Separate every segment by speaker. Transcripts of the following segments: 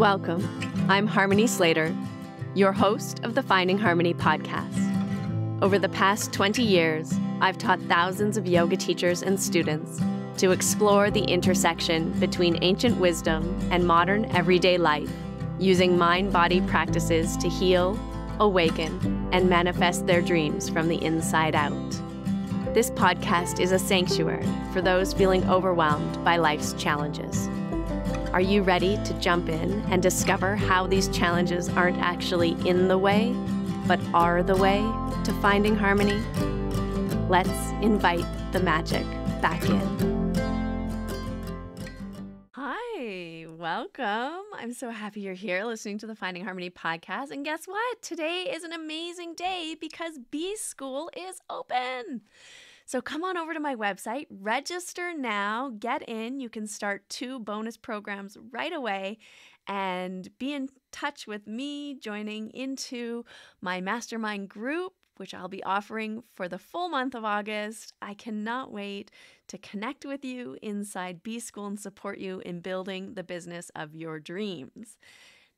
Speaker 1: Welcome. I'm Harmony Slater, your host of the Finding Harmony podcast. Over the past 20 years, I've taught thousands of yoga teachers and students to explore the intersection between ancient wisdom and modern everyday life, using mind-body practices to heal, awaken, and manifest their dreams from the inside out. This podcast is a sanctuary for those feeling overwhelmed by life's challenges. Are you ready to jump in and discover how these challenges aren't actually in the way, but are the way to finding harmony? Let's invite the magic back in. Hi, welcome. I'm so happy you're here listening to the Finding Harmony podcast. And guess what? Today is an amazing day because B-School is open. So come on over to my website, register now, get in. You can start 2 bonus programs right away and be in touch with me joining into my mastermind group, which I'll be offering for the full month of August. I cannot wait to connect with you inside B-School and support you in building the business of your dreams.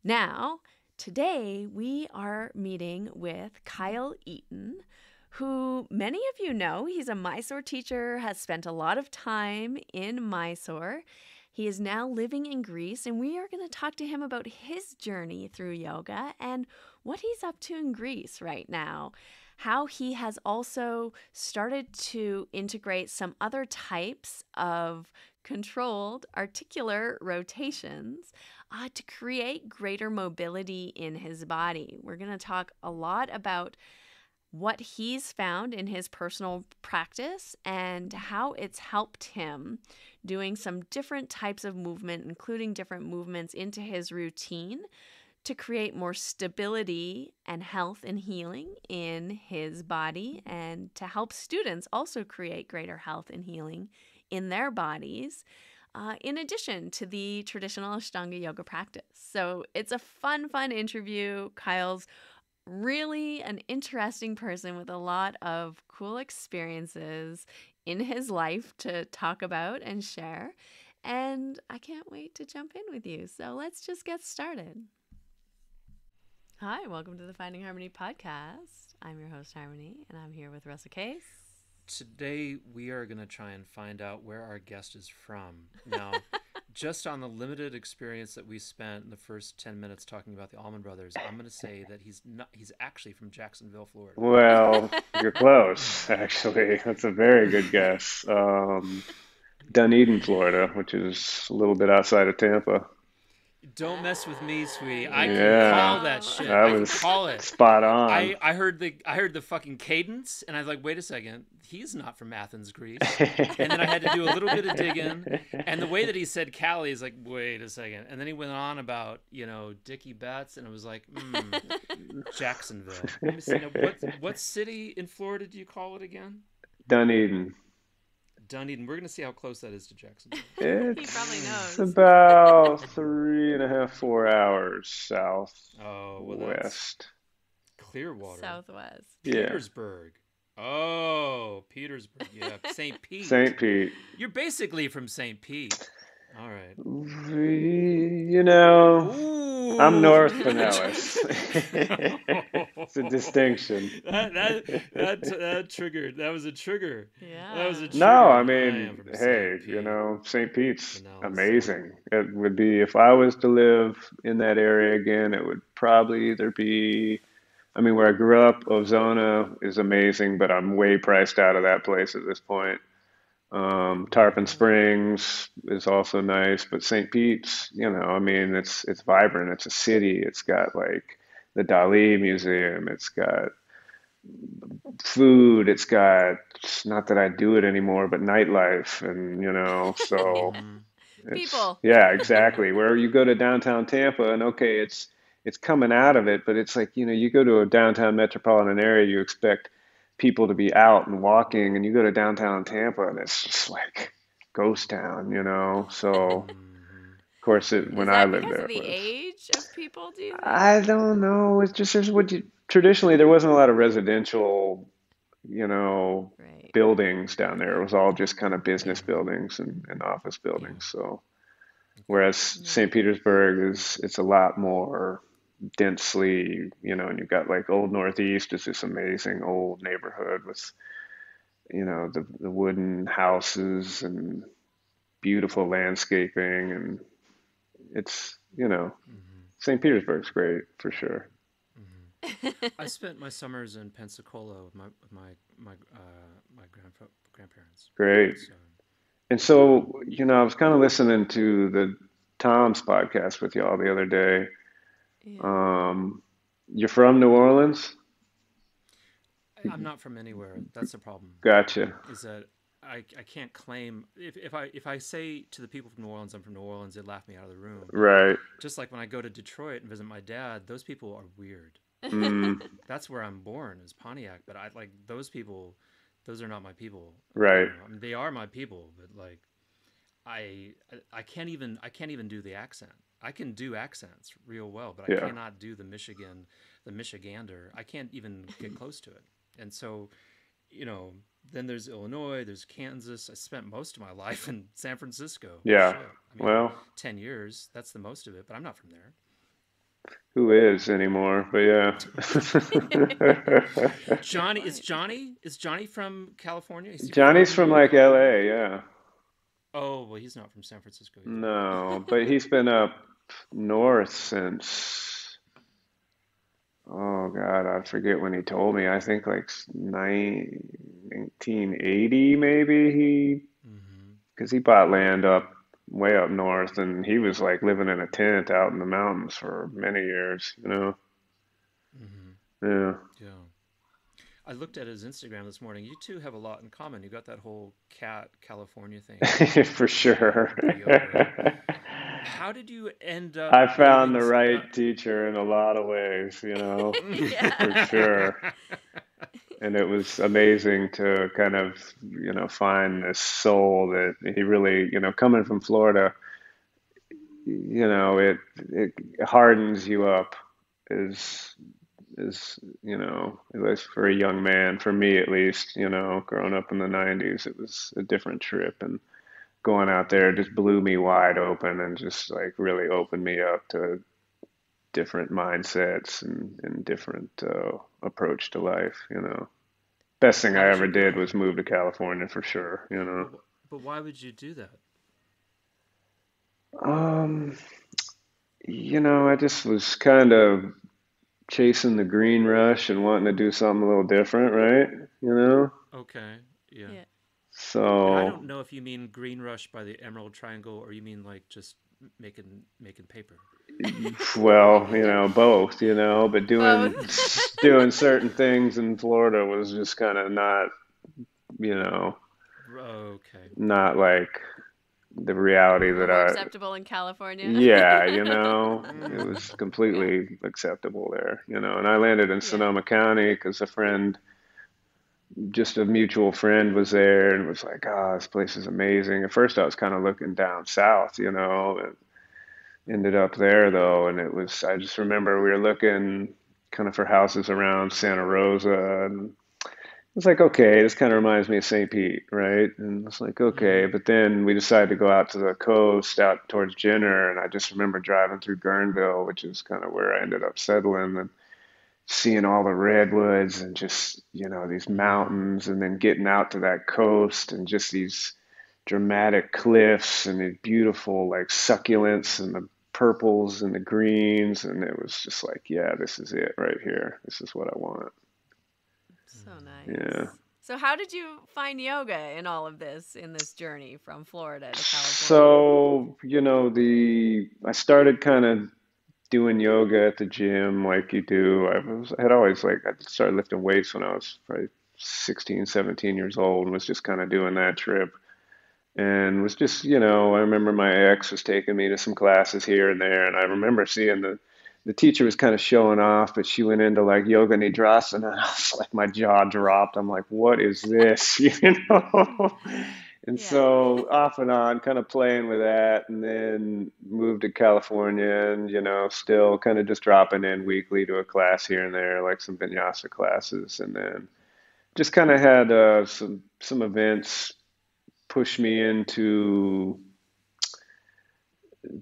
Speaker 1: Now, today we are meeting with Kyle Eaton, who many of you know. He's a Mysore teacher, has spent a lot of time in Mysore. He is now living in Greece, and we are going to talk to him about his journey through yoga and what he's up to in Greece right now. How he has also started to integrate some other types of controlled articular rotations to create greater mobility in his body. We're going to talk a lot about what he's found in his personal practice and how it's helped him doing some different types of movement, including different movements into his routine to create more stability and health and healing in his body, and to help students also create greater health and healing in their bodies, in addition to the traditional Ashtanga yoga practice. So it's a fun interview. Kyle's really an interesting person with a lot of cool experiences in his life to talk about and share. And I can't wait to jump in with you. So let's just get started. Hi, welcome to the Finding Harmony podcast. I'm your host, Harmony, and I'm here with Russell Case.
Speaker 2: Today, we are going to try and find out where our guest is from. Now, just on the limited experience that we spent in the first 10 minutes talking about the Allman Brothers, I'm going to say that he's actually from Jacksonville, Florida.
Speaker 3: Well, you're close, actually. That's a very good guess. Dunedin, Florida, which is a little bit outside of Tampa.
Speaker 2: Don't mess with me, sweetie. I can call that shit.
Speaker 3: I
Speaker 2: can
Speaker 3: was
Speaker 2: call it.
Speaker 3: Spot on.
Speaker 2: I heard the fucking cadence, and I was like, wait a second, he's not from Athens, Greece. And then I had to do a little bit of digging, and the way that he said Cali is like, wait a second. And then he went on about, Dickie Betts, and it was like, Jacksonville. Let me see, now, what city in Florida do you call it again?
Speaker 3: Dunedin.
Speaker 2: Dunedin. We're going to see how close that is to Jacksonville.
Speaker 1: He probably knows.
Speaker 3: It's about 3.5, 4 hours south.
Speaker 2: West. Clearwater.
Speaker 1: Southwest.
Speaker 2: Petersburg. Yeah. Oh, Petersburg. Yeah. St. Pete.
Speaker 3: St. Pete.
Speaker 2: You're basically from St. Pete. All right.
Speaker 3: I'm North Pinellas. It's a distinction.
Speaker 2: That triggered. That was a trigger.
Speaker 1: Yeah.
Speaker 2: That was a trigger.
Speaker 3: No, I mean,
Speaker 2: St.
Speaker 3: St. Pete's
Speaker 2: Pinellas.
Speaker 3: amazing. It would be, if I was to live in that area again, it would probably either be, where I grew up, Ozona is amazing, but I'm way priced out of that place at this point. Tarpon Springs is also nice, but St. Pete's, it's vibrant. It's a city. It's got like the Dali Museum. It's got food. It's got, not that I do it anymore, but nightlife, and so
Speaker 1: People.
Speaker 3: Yeah, exactly. Where you go to downtown Tampa, and okay, it's coming out of it, but it's like, you go to a downtown metropolitan area, you expect people to be out and walking, and you go to downtown Tampa and it's just like ghost town, so of course when I lived there,
Speaker 1: because of the age of people, do you think?
Speaker 3: I don't know, it's just traditionally there wasn't a lot of residential buildings down there. It was all just kind of business buildings and office buildings. So
Speaker 2: Okay.
Speaker 3: Whereas
Speaker 1: Yeah.
Speaker 3: St. Petersburg it's a lot more densely, and you've got like Old Northeast is this amazing old neighborhood with, the wooden houses and beautiful landscaping, and it's,
Speaker 2: Hmm.
Speaker 3: St. Petersburg's great for sure.
Speaker 2: Hmm. I spent my summers in Pensacola with my grandparents.
Speaker 3: Great.
Speaker 2: So
Speaker 3: And
Speaker 2: yeah,
Speaker 3: so, I was kind of listening to the Tom's podcast with y'all the other day.
Speaker 1: Yeah.
Speaker 3: Um, you're from New Orleans?
Speaker 2: I'm not from anywhere. That's the problem.
Speaker 3: Gotcha.
Speaker 2: Is that I can't claim if I say to the people from New Orleans I'm from New Orleans, they laugh me out of the room.
Speaker 3: Right.
Speaker 2: Just like when I go to Detroit and visit my dad, those people are weird.
Speaker 3: Mm,
Speaker 2: That's where I'm born, is Pontiac, but I like those people. Those are not my people.
Speaker 3: right.
Speaker 2: I mean, they are my people, but like I I can't even do the accent. I can do accents real well, but I
Speaker 3: Yeah.
Speaker 2: cannot do the Michigander. I can't even get close to it. And so, you know, then there's Illinois, there's Kansas. I spent most of my life in San Francisco.
Speaker 3: Yeah.
Speaker 2: Shit. I mean,
Speaker 3: Well,
Speaker 2: 10 years, that's the most of it, but I'm not from there.
Speaker 3: who is anymore? But yeah.
Speaker 1: Good
Speaker 2: Johnny
Speaker 1: point.
Speaker 2: Is Johnny from California? Is he
Speaker 3: Johnny's
Speaker 2: from
Speaker 3: from like
Speaker 2: California?
Speaker 3: LA, yeah.
Speaker 2: Oh, well, he's not from San Francisco either.
Speaker 3: No, but he's been up north since, oh God, I forget when he told me. I think like 1980 maybe
Speaker 2: Hmm.
Speaker 3: because he bought land up way up north, and he was like living in a tent out in the mountains for many years.
Speaker 2: Hmm.
Speaker 3: Yeah.
Speaker 2: Yeah. I looked at his Instagram this morning. You two have a lot in common. You got that whole cat California thing going
Speaker 3: For
Speaker 2: with the
Speaker 3: sure.
Speaker 2: yoga. How did you end up
Speaker 3: I found
Speaker 2: leaving?
Speaker 3: the right teacher in a lot of ways, for
Speaker 1: Yeah.
Speaker 3: sure. And it was amazing to kind of, find this soul that he really, coming from Florida, it hardens you up as at least for a young man, for me at least, growing up in the 90s, it was a different trip, and going out there just
Speaker 2: Hmm.
Speaker 3: blew me wide open and just like really opened me up to different mindsets and different approach to life. Best thing
Speaker 2: Why
Speaker 3: I
Speaker 2: did you
Speaker 3: ever did
Speaker 2: go?
Speaker 3: was move to California for sure.
Speaker 2: But why would you do that?
Speaker 3: Um, I just was kind of chasing the green rush and wanting to do something a little different, right? You know?
Speaker 2: Okay, yeah.
Speaker 1: Yeah.
Speaker 2: And I
Speaker 3: So,
Speaker 2: don't know if you mean Green Rush by the Emerald Triangle or you mean like just making paper.
Speaker 3: both, but
Speaker 1: Both.
Speaker 3: doing certain things in Florida was just kind of you know,
Speaker 2: Okay.
Speaker 3: not like the reality
Speaker 1: A little
Speaker 3: that
Speaker 1: more acceptable in California.
Speaker 3: yeah, it
Speaker 2: Mm.
Speaker 3: was
Speaker 1: Yeah.
Speaker 3: completely acceptable there. And I landed in
Speaker 1: Yeah.
Speaker 3: Sonoma County because just a mutual friend was there and was like, oh, this place is amazing. At first, I was kind of looking down south, and ended up there though. And I just remember we were looking kind of for houses around Santa Rosa, and it's like, okay, this kind of reminds me of St. Pete, right? And it's like, okay,
Speaker 2: Mm-hmm.
Speaker 3: but then we decided to go out to the coast, out towards Jenner, and I just remember driving through Guerneville, which is kind of where I ended up settling, and seeing all the redwoods and just, these
Speaker 2: Mm-hmm.
Speaker 3: mountains, and then getting out to that coast and just these dramatic cliffs and the beautiful like succulents and the purples and the greens, and it was just like, yeah, this is it right here. This is what I want.
Speaker 1: So
Speaker 3: Yeah.
Speaker 1: nice. So how did you find yoga in all of this, in this journey from Florida to California?
Speaker 3: So, I started kind of doing yoga at the gym like you do. I had always like I started lifting weights when I was probably 16, 17 years old, and was just kind of doing that trip, and was just, I remember my ex was taking me to some classes here and there, and I remember seeing the teacher was kind of showing off, but she went into like yoga nidras, and I was like, my jaw dropped. I'm like, what is this? And
Speaker 1: Yeah.
Speaker 3: so off and on, kind of playing with that, and then moved to California, and still kind of just dropping in weekly to a class here and there, like some vinyasa classes, and then just kind of had some events push me into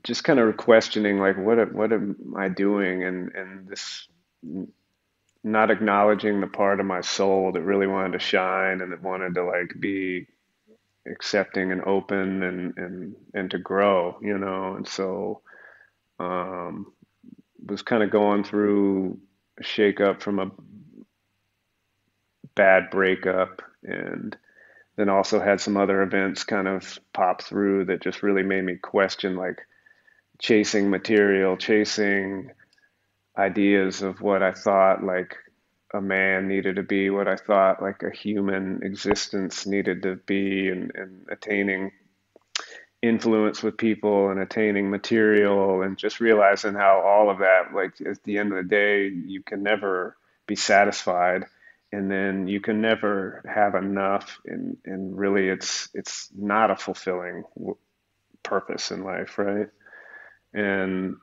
Speaker 3: just kind of questioning like what am I doing, and this not acknowledging the part of my soul that really wanted to shine and that wanted to like be accepting and open and to grow, you know. And so um, was kind of going through a shakeup from a bad breakup, and then also had some other events kind of pop through that just really made me question like chasing material, chasing ideas of what I thought like a man needed to be, what I thought like a human existence needed to be, and attaining influence with people and attaining material, and just realizing how all of that, like at the end of the day, you can never be satisfied, and then you can never have enough, and really it's not a fulfilling purpose in life, right? And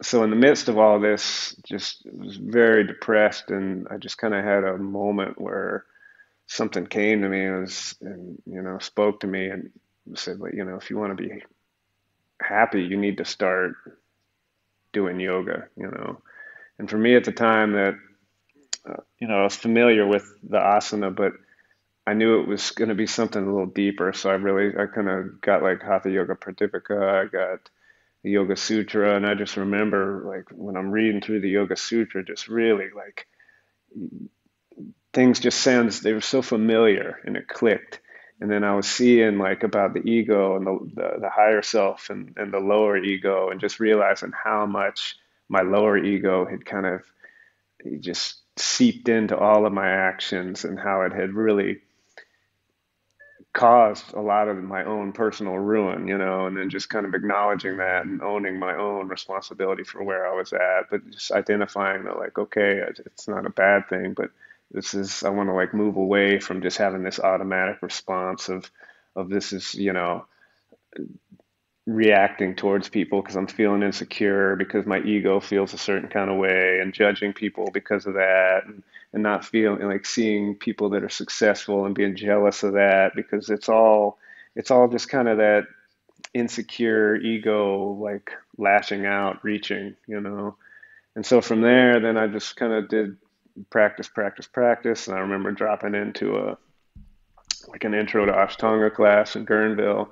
Speaker 3: so in the midst of all this, just was very depressed, and I just kind of had a moment where something came to me, and you know, spoke to me and said, well, you know, if you want to be happy, you need to start doing yoga, you know. And for me at the time that, you know, I was familiar with the asana, but I knew it was going to be something a little deeper. So I kind of got like Hatha Yoga Pradipika, I got the Yoga Sutra, and I just remember like when I'm reading through the Yoga Sutra, just really like things just sounds, they were so familiar and it clicked. And then I was seeing like about the ego and the higher self, and the lower ego, and just realizing how much my lower ego had kind of just seeped into all of my actions, and how it had really caused a lot of my own personal ruin, you know. And then just kind of acknowledging that and owning my own responsibility for where I was at, but just identifying that, like, okay, it's not a bad thing, but this is, I want to like move away from just having this automatic response of this is, you know, reacting towards people because I'm feeling insecure, because my ego feels a certain kind of way, and judging people because of that, and not feeling like seeing people that are successful and being jealous of that, because it's all just kind of that insecure ego like lashing out, reaching, you know. And so from there, then I just kind of did practice, practice, practice, and I remember dropping into a like an intro to Ashtanga class in Guerneville,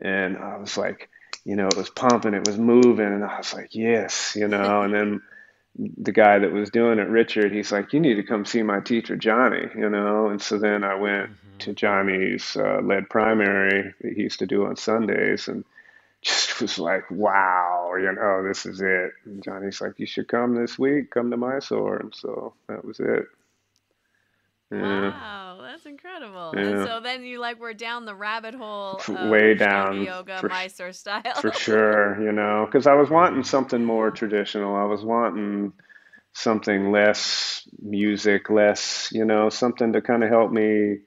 Speaker 3: and I was like, you know, it was pumping, it was moving, and I was like, yes, you know. And then the guy that was doing it, Richard, he's like, you need to come see my teacher, Johnny, you know. And so then I went
Speaker 2: Mm-hmm.
Speaker 3: to Johnny's lead primary that he used to do on Sundays, and just was like, wow, you know, this is it. And Johnny's like, you should come this week, come to Mysore. And so that was it. Yeah,
Speaker 1: Wow, that's incredible. And
Speaker 3: yeah.
Speaker 1: so then you like were down the rabbit hole of
Speaker 3: Way
Speaker 1: Ashtanga
Speaker 3: down
Speaker 1: yoga,
Speaker 3: for
Speaker 1: Mysore style.
Speaker 3: for sure, you know, because I was wanting
Speaker 2: Mm.
Speaker 3: something more traditional. I was wanting something less music, less, you know, something to kind of help me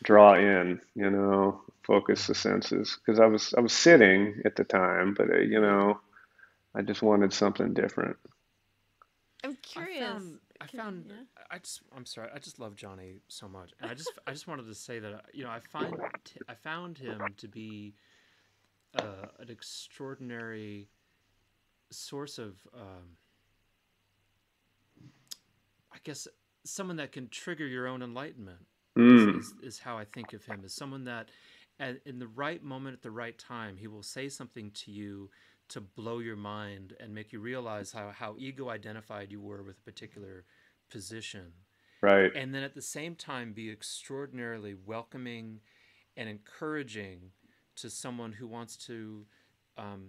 Speaker 3: draw in, you know, focus the
Speaker 2: Mm-hmm.
Speaker 3: senses. Because I was sitting at the time, but you know, I just wanted something different.
Speaker 1: I'm
Speaker 2: I
Speaker 1: curious.
Speaker 2: found I
Speaker 1: Can,
Speaker 2: found
Speaker 1: yeah.
Speaker 2: I'm sorry, I just love Johnny so much, and I just wanted to say that, you know, I found him to be an extraordinary source of, I guess, someone that can trigger your own enlightenment.
Speaker 3: Mm,
Speaker 2: Is how I think of him, as someone that, in the right moment at the right time, he will say something to you to blow your mind and make you realize how ego identified you were with a particular position,
Speaker 3: right.
Speaker 2: and then at the same time be extraordinarily welcoming and encouraging to someone who wants to, um,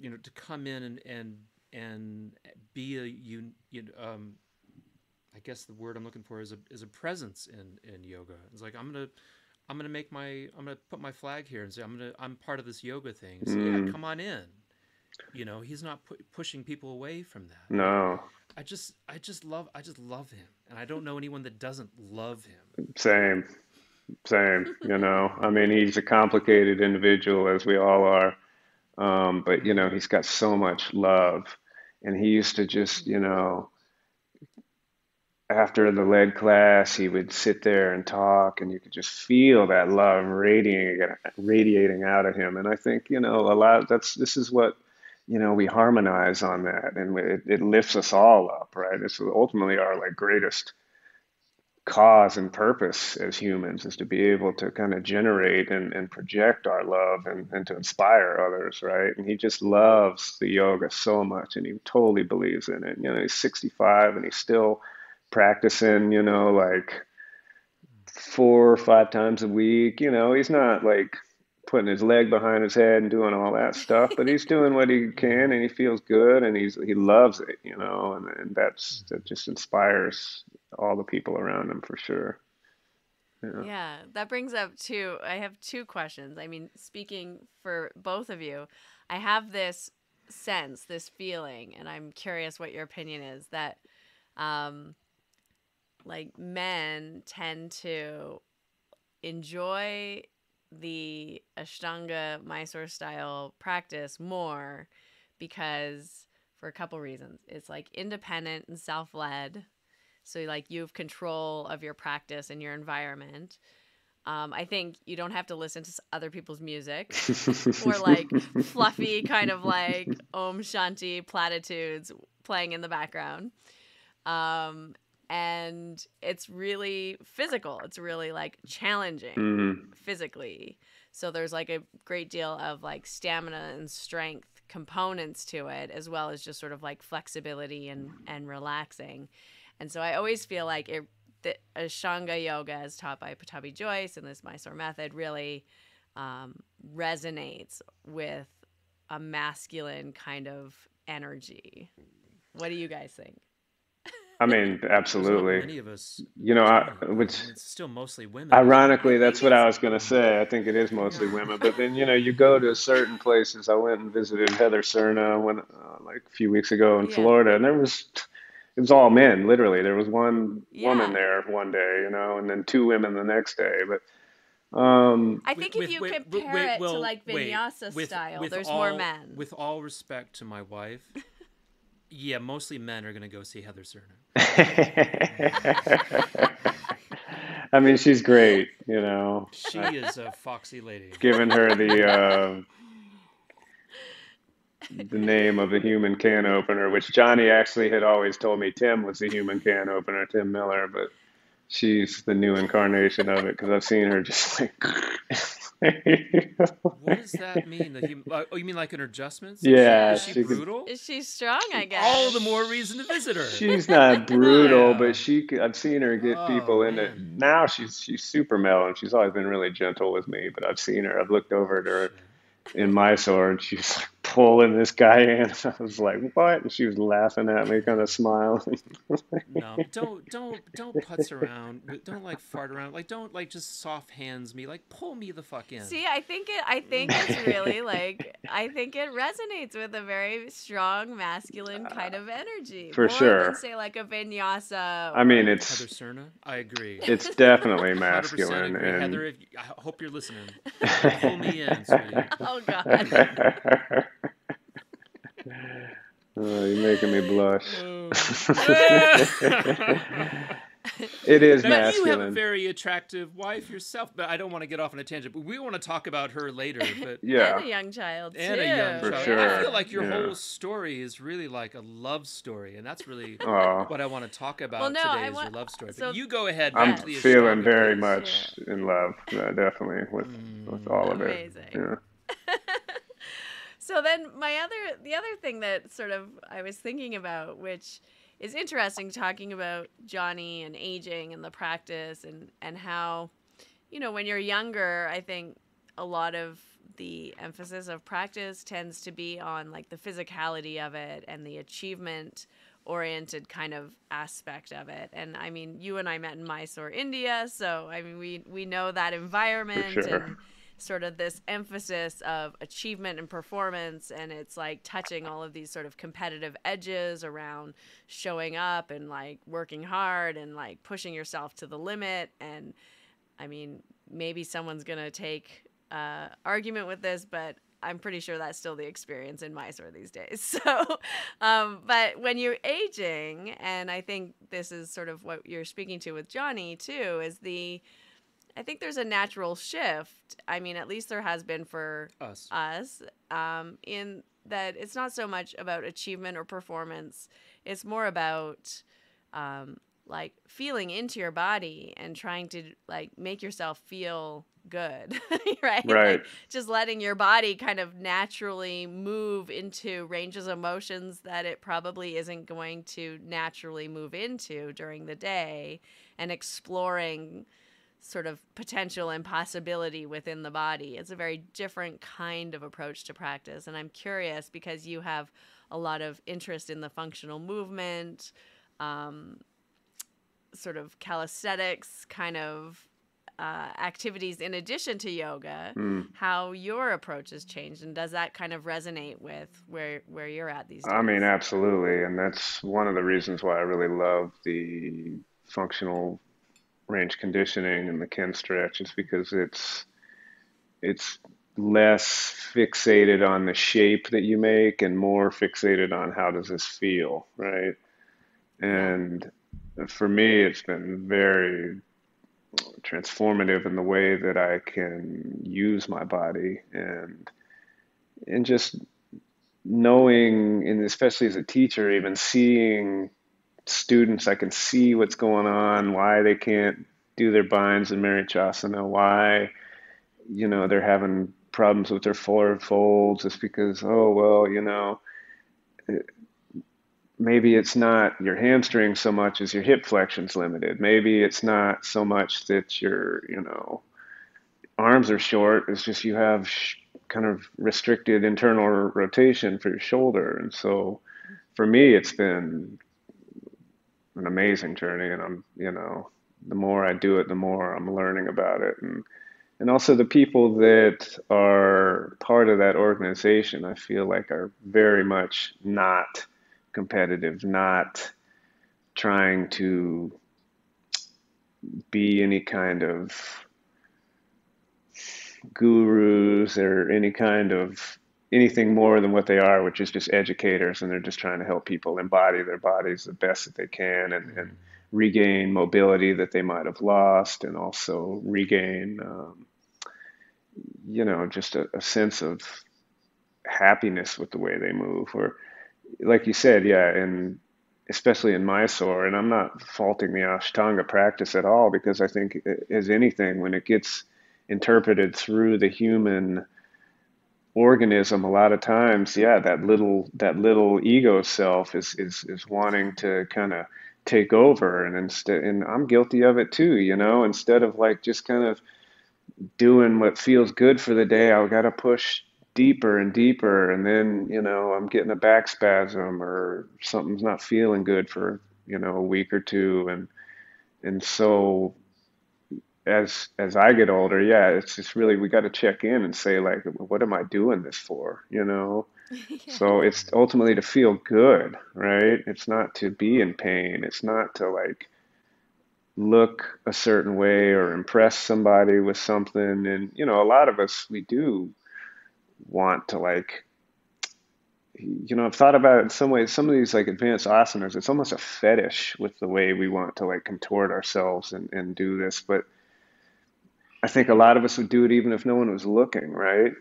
Speaker 2: you know, to come in and be I guess the word I'm looking for is a presence in yoga. It's like, I'm gonna put my flag here and say I'm part of this yoga thing. So yeah,
Speaker 3: Mm,
Speaker 2: come on in. You know, he's not pushing people away from that. And
Speaker 3: no,
Speaker 2: I just love him, and I don't know anyone that doesn't love him.
Speaker 3: same, same. You know, I mean, he's a complicated individual, as we all are. But you know,
Speaker 2: Mm-hmm.
Speaker 3: he's got so much love, and he used to just, you know, after the lead class, he would sit there and talk, and you could just feel that love radiating out of him. And I think, a lot this is what, we harmonize on that, and it lifts us all up, right? It's ultimately our like greatest cause and purpose as humans is to be able to kind of generate and project our love and to inspire others, right? And he just loves the yoga so much, and he totally believes in it. He's 65 and he's still practicing, like 4 or 5 times a week. He's not like putting his leg behind his head and doing all that stuff, but he's doing what he can, and he feels good, and he loves it, and that just inspires all the people around him for sure. Yeah.
Speaker 1: Yeah, that brings up I have two questions. I mean, speaking for both of you, I have this sense, this feeling, and I'm curious what your opinion is, that like men tend to enjoy the Ashtanga Mysore style practice more because for a couple reasons. It's like independent and self-led. So like you have control of your practice and your environment. I think you don't have to listen to other people's music or like fluffy kind of like Om Shanti platitudes playing in the background. And it's really physical. It's really like challenging physically. So there's like a great deal of like stamina and strength components to it, as well as just sort of like flexibility and relaxing. And so I always feel like the Ashtanga yoga as taught by Pattabhi Jois and this Mysore method really resonates with a masculine kind of energy. What do you guys think?
Speaker 3: I mean,
Speaker 2: There's not
Speaker 3: absolutely.
Speaker 2: many of us
Speaker 3: Which
Speaker 2: it's still mostly women, isn't it?
Speaker 3: ironically, that's what I was going to say. I think it is mostly women, but then you go to certain places. I went and visited Heather Cerna like a few weeks ago in
Speaker 1: Yeah.
Speaker 3: Florida, and it was all men. Literally, there was one woman
Speaker 1: Yeah.
Speaker 3: there one day, and then two women the next day. But
Speaker 1: I think if you compare it to like vinyasa style, there's more men.
Speaker 2: With all respect to my wife, yeah, mostly men are going to go see Heather Cerna.
Speaker 3: I mean, she's great.
Speaker 2: She is a foxy lady.
Speaker 3: Given her the name of the human can opener, which Johnny actually had always told me Tim was the human can opener, Tim Miller, but she's the new incarnation of it because I've seen her just like.
Speaker 2: What does that mean? Oh, you mean like in her adjustments?
Speaker 3: Yeah,
Speaker 2: Is she brutal?
Speaker 1: Is she strong, I guess?
Speaker 2: All the more reason to visit her.
Speaker 3: She's not brutal,
Speaker 2: Yeah.
Speaker 3: but I've seen her get people in it.
Speaker 2: Man.
Speaker 3: Now she's super mellow, and she's always been really gentle with me. But I've looked over at her in Mysore, and she's like pulling this guy in. I was like, "What?" And she was laughing at me, kind of smiling.
Speaker 2: No, don't putz around. Don't like fart around. Like don't like just soft hands me. Like pull me the fuck in.
Speaker 1: See, I think it's really like I think it resonates with a very strong masculine kind of energy.
Speaker 3: For
Speaker 1: more
Speaker 3: sure.
Speaker 1: than say like a vinyasa.
Speaker 3: I mean,
Speaker 2: Heather Cerna, I agree.
Speaker 3: it's definitely
Speaker 2: 100%
Speaker 3: masculine,
Speaker 2: agree.
Speaker 3: and
Speaker 2: Heather, I hope you're listening. Pull me in, sweetie.
Speaker 1: Oh God.
Speaker 3: oh, you're making me blush.
Speaker 2: Oh.
Speaker 3: It is
Speaker 2: Now, you have a
Speaker 3: masculine.
Speaker 2: very attractive wife yourself, but I don't want to get off on a tangent. But we want to talk about her later. But
Speaker 3: Yeah.
Speaker 1: And a young child too.
Speaker 2: and a young
Speaker 3: For
Speaker 2: child.
Speaker 3: sure.
Speaker 2: I feel like your
Speaker 3: Yeah.
Speaker 2: whole story is really like a love story, and that's really
Speaker 3: Aw.
Speaker 2: what I want to talk about
Speaker 1: Well, no,
Speaker 2: today
Speaker 1: I
Speaker 2: is
Speaker 1: want-
Speaker 2: your love story.
Speaker 1: so-
Speaker 2: But you go ahead.
Speaker 3: I'm
Speaker 2: back to the
Speaker 3: feeling
Speaker 2: Ashtanga
Speaker 3: very
Speaker 2: case.
Speaker 3: much in love, definitely, with all of it.
Speaker 1: Amazing.
Speaker 3: Yeah.
Speaker 1: So then the other thing that sort of I was thinking about, which is interesting, talking about Johnny and aging and the practice and how, when you're younger, I think a lot of the emphasis of practice tends to be on like the physicality of it and the achievement oriented kind of aspect of it. And I mean, you and I met in Mysore, India, so I mean we know that environment
Speaker 3: For sure.
Speaker 1: and sort of this emphasis of achievement and performance, and it's like touching all of these sort of competitive edges around showing up and like working hard and like pushing yourself to the limit. And I mean, maybe someone's gonna take argument with this, but I'm pretty sure that's still the experience in Mysore these days. So, but when you're aging, and I think this is sort of what you're speaking to with Johnny too, is I think there's a natural shift. I mean, at least there has been for us, in that it's not so much about achievement or performance. It's more about like feeling into your body and trying to like make yourself feel good, right?
Speaker 3: Right.
Speaker 1: Like just letting your body kind of naturally move into ranges of motions that it probably isn't going to naturally move into during the day, and exploring sort of potential and possibility within the body. It's a very different kind of approach to practice. And I'm curious because you have a lot of interest in the functional movement, sort of calisthenics kind of activities in addition to yoga, how your approach has changed, and does that kind of resonate with where you're at these days?
Speaker 3: I mean, absolutely. And that's one of the reasons why I really love the functional range conditioning and the Ken stretch, is because it's less fixated on the shape that you make and more fixated on how does this feel, right?
Speaker 1: Yeah.
Speaker 3: And for me, it's been very transformative in the way that I can use my body, and just knowing, and especially as a teacher, even seeing students, I can see what's going on, why they can't do their binds and Marichasana, why, they're having problems with their forward folds. It's because, oh, well, maybe it's not your hamstring so much as your hip flexion's limited. Maybe it's not so much that your, arms are short. It's just you have kind of restricted internal rotation for your shoulder. And so for me, it's been an amazing journey. And the more I do it, the more I'm learning about it. And also the people that are part of that organization, I feel like are very much not competitive, not trying to be any kind of gurus or anything more than what they are, which is just educators, and they're just trying to help people embody their bodies the best that they can, and regain mobility that they might have lost, and also regain, just a sense of happiness with the way they move. Or, like you said, yeah, and especially in Mysore, and I'm not faulting the Ashtanga practice at all, because I think, as anything, when it gets interpreted through the human organism, a lot of times, yeah, that little ego self is wanting to kind of take over, and I'm guilty of it too, instead of like just kind of doing what feels good for the day, I've got to push deeper and deeper, and then I'm getting a back spasm or something's not feeling good for a week or two, and so as I get older, yeah, it's just really, we got to check in and say, like, what am I doing this for?
Speaker 1: Yeah.
Speaker 3: So it's ultimately to feel good, right? It's not to be in pain. It's not to like look a certain way or impress somebody with something. And a lot of us, we do want to like, I've thought about it in some ways, some of these like advanced asanas, it's almost a fetish with the way we want to like contort ourselves and do this. But I think a lot of us would do it even if no one was looking, right?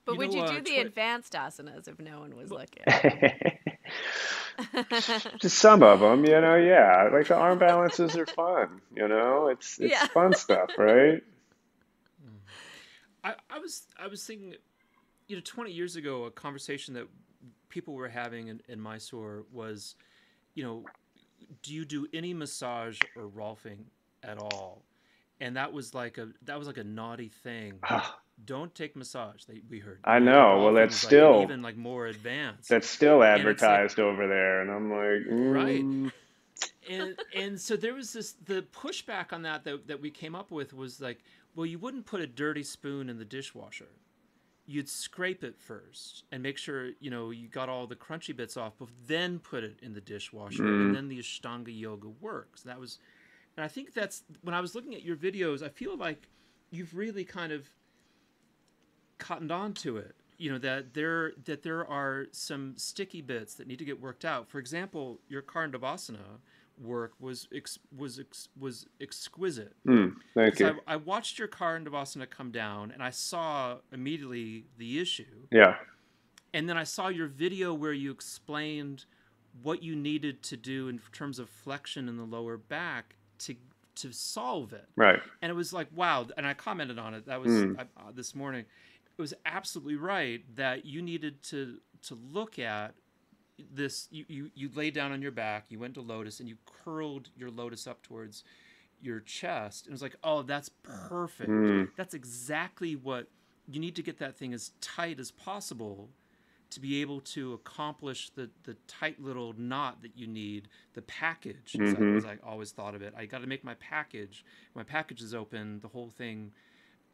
Speaker 1: But would you do the advanced asanas if no one was looking?
Speaker 3: Just some of them, yeah. Like the arm balances are fun, it's
Speaker 1: Yeah.
Speaker 3: fun stuff, right?
Speaker 2: I was thinking, 20 years ago, a conversation that people were having in Mysore was, do you do any massage or rolfing at all? And that was like a naughty thing. Don't take massage. We heard.
Speaker 3: I know. Well, that's still
Speaker 2: like even like more advanced.
Speaker 3: That's still advertised over there, and I'm like,
Speaker 2: right. And so there was the pushback on that we came up with was like, well, you wouldn't put a dirty spoon in the dishwasher. You'd scrape it first and make sure you got all the crunchy bits off, but then put it in the dishwasher, and then the Ashtanga yoga works. And I think that's when I was looking at your videos, I feel like you've really kind of cottoned on to it. You know, that there are some sticky bits that need to get worked out. For example, your Karandavasana work was exquisite.
Speaker 3: Thank you.
Speaker 2: I watched your Karandavasana come down, and I saw immediately the issue.
Speaker 3: Yeah.
Speaker 2: And then I saw your video where you explained what you needed to do in terms of flexion in the lower back to solve it.
Speaker 3: Right.
Speaker 2: And it was like, wow. And I commented on it. That was this morning. It was absolutely right that you needed to look at this. You laid down on your back, you went to lotus, and you curled your lotus up towards your chest. And it was like, oh, that's perfect. That's exactly what you need to get that thing as tight as possible to be able to accomplish the tight little knot that you need, the package, as I always thought of it. I got to make my package. When my package is open, the whole thing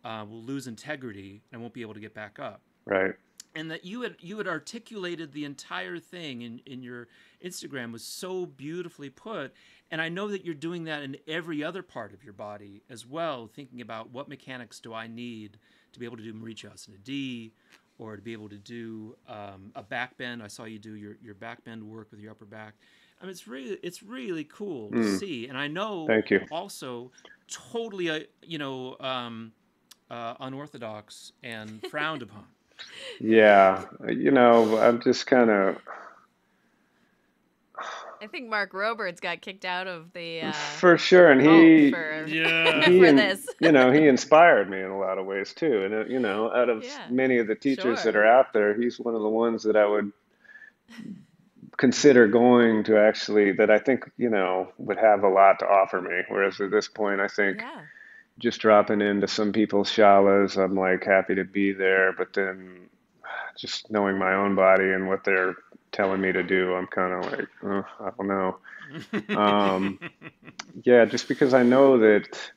Speaker 2: will lose integrity and I won't be able to get back up.
Speaker 3: Right.
Speaker 2: And that you had articulated the entire thing in your Instagram was so beautifully put. And I know that you're doing that in every other part of your body as well, thinking about what mechanics do I need to be able to do Marichasana D, or to be able to do a back bend. I saw you do your back bend work with your upper back. I mean, it's really cool to see. And I know
Speaker 3: Thank you.
Speaker 2: Also totally, unorthodox and frowned upon.
Speaker 3: Yeah. I'm just kind of...
Speaker 1: I think Mark Roberts got kicked out of the
Speaker 3: for sure, and he
Speaker 1: for
Speaker 3: this. He inspired me in a lot of ways too. And out of many of the teachers that are out there, he's one of the ones that I would consider going to, actually, that I think would have a lot to offer me. Whereas at this point, I think just dropping into some people's shalas, I'm like happy to be there, but then just knowing my own body and what they're telling me to do, I'm kind of like, I don't know. Just because I know that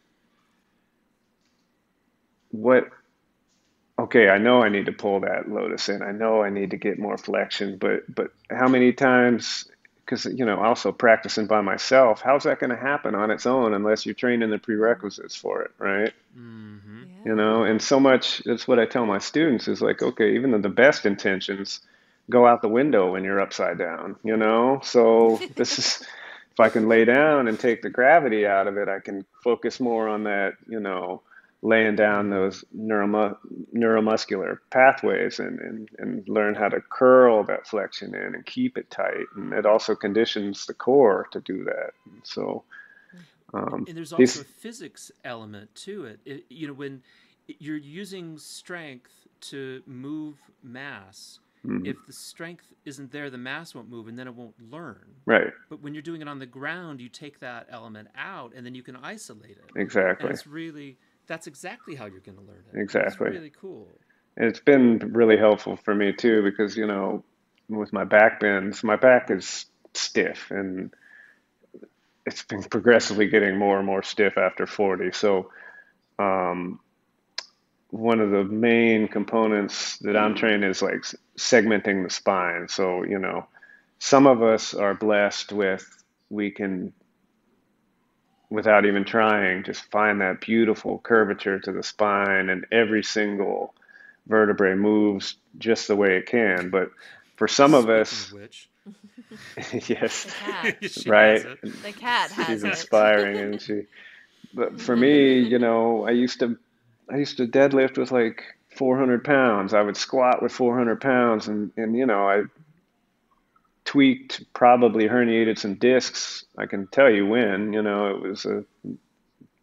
Speaker 3: I know I need to pull that lotus in. I know I need to get more flexion, but how many times, because, also practicing by myself, how's that going to happen on its own unless you're training the prerequisites for it, right? And so much, that's what I tell my students is like, okay, even though the best intentions go out the window when you're upside down, So this is, if I can lay down and take the gravity out of it, I can focus more on that, laying down those neuromuscular pathways and learn how to curl that flexion in and keep it tight. And it also conditions the core to do that. And so,
Speaker 2: and there's also a physics element to it. When you're using strength to move mass, if the strength isn't there, the mass won't move, and then it won't learn.
Speaker 3: Right.
Speaker 2: But when you're doing it on the ground, you take that element out, and then you can isolate it.
Speaker 3: Exactly.
Speaker 2: And that's exactly how you're going to learn it.
Speaker 3: Exactly.
Speaker 2: It's really cool.
Speaker 3: And it's been really helpful for me too, because, with my back bends, my back is stiff, and it's been progressively getting more and more stiff after 40. So, one of the main components that I'm trained is like segmenting the spine. So, some of us are blessed with, we can, without even trying, just find that beautiful curvature to the spine, and every single vertebrae moves just the way it can. But for some of us, yes, right,
Speaker 1: the cat has
Speaker 3: she's inspiring, isn't she? But for me, I used to deadlift with like 400 pounds. I would squat with 400 pounds, and I tweaked, probably herniated some discs. I can tell you when, it was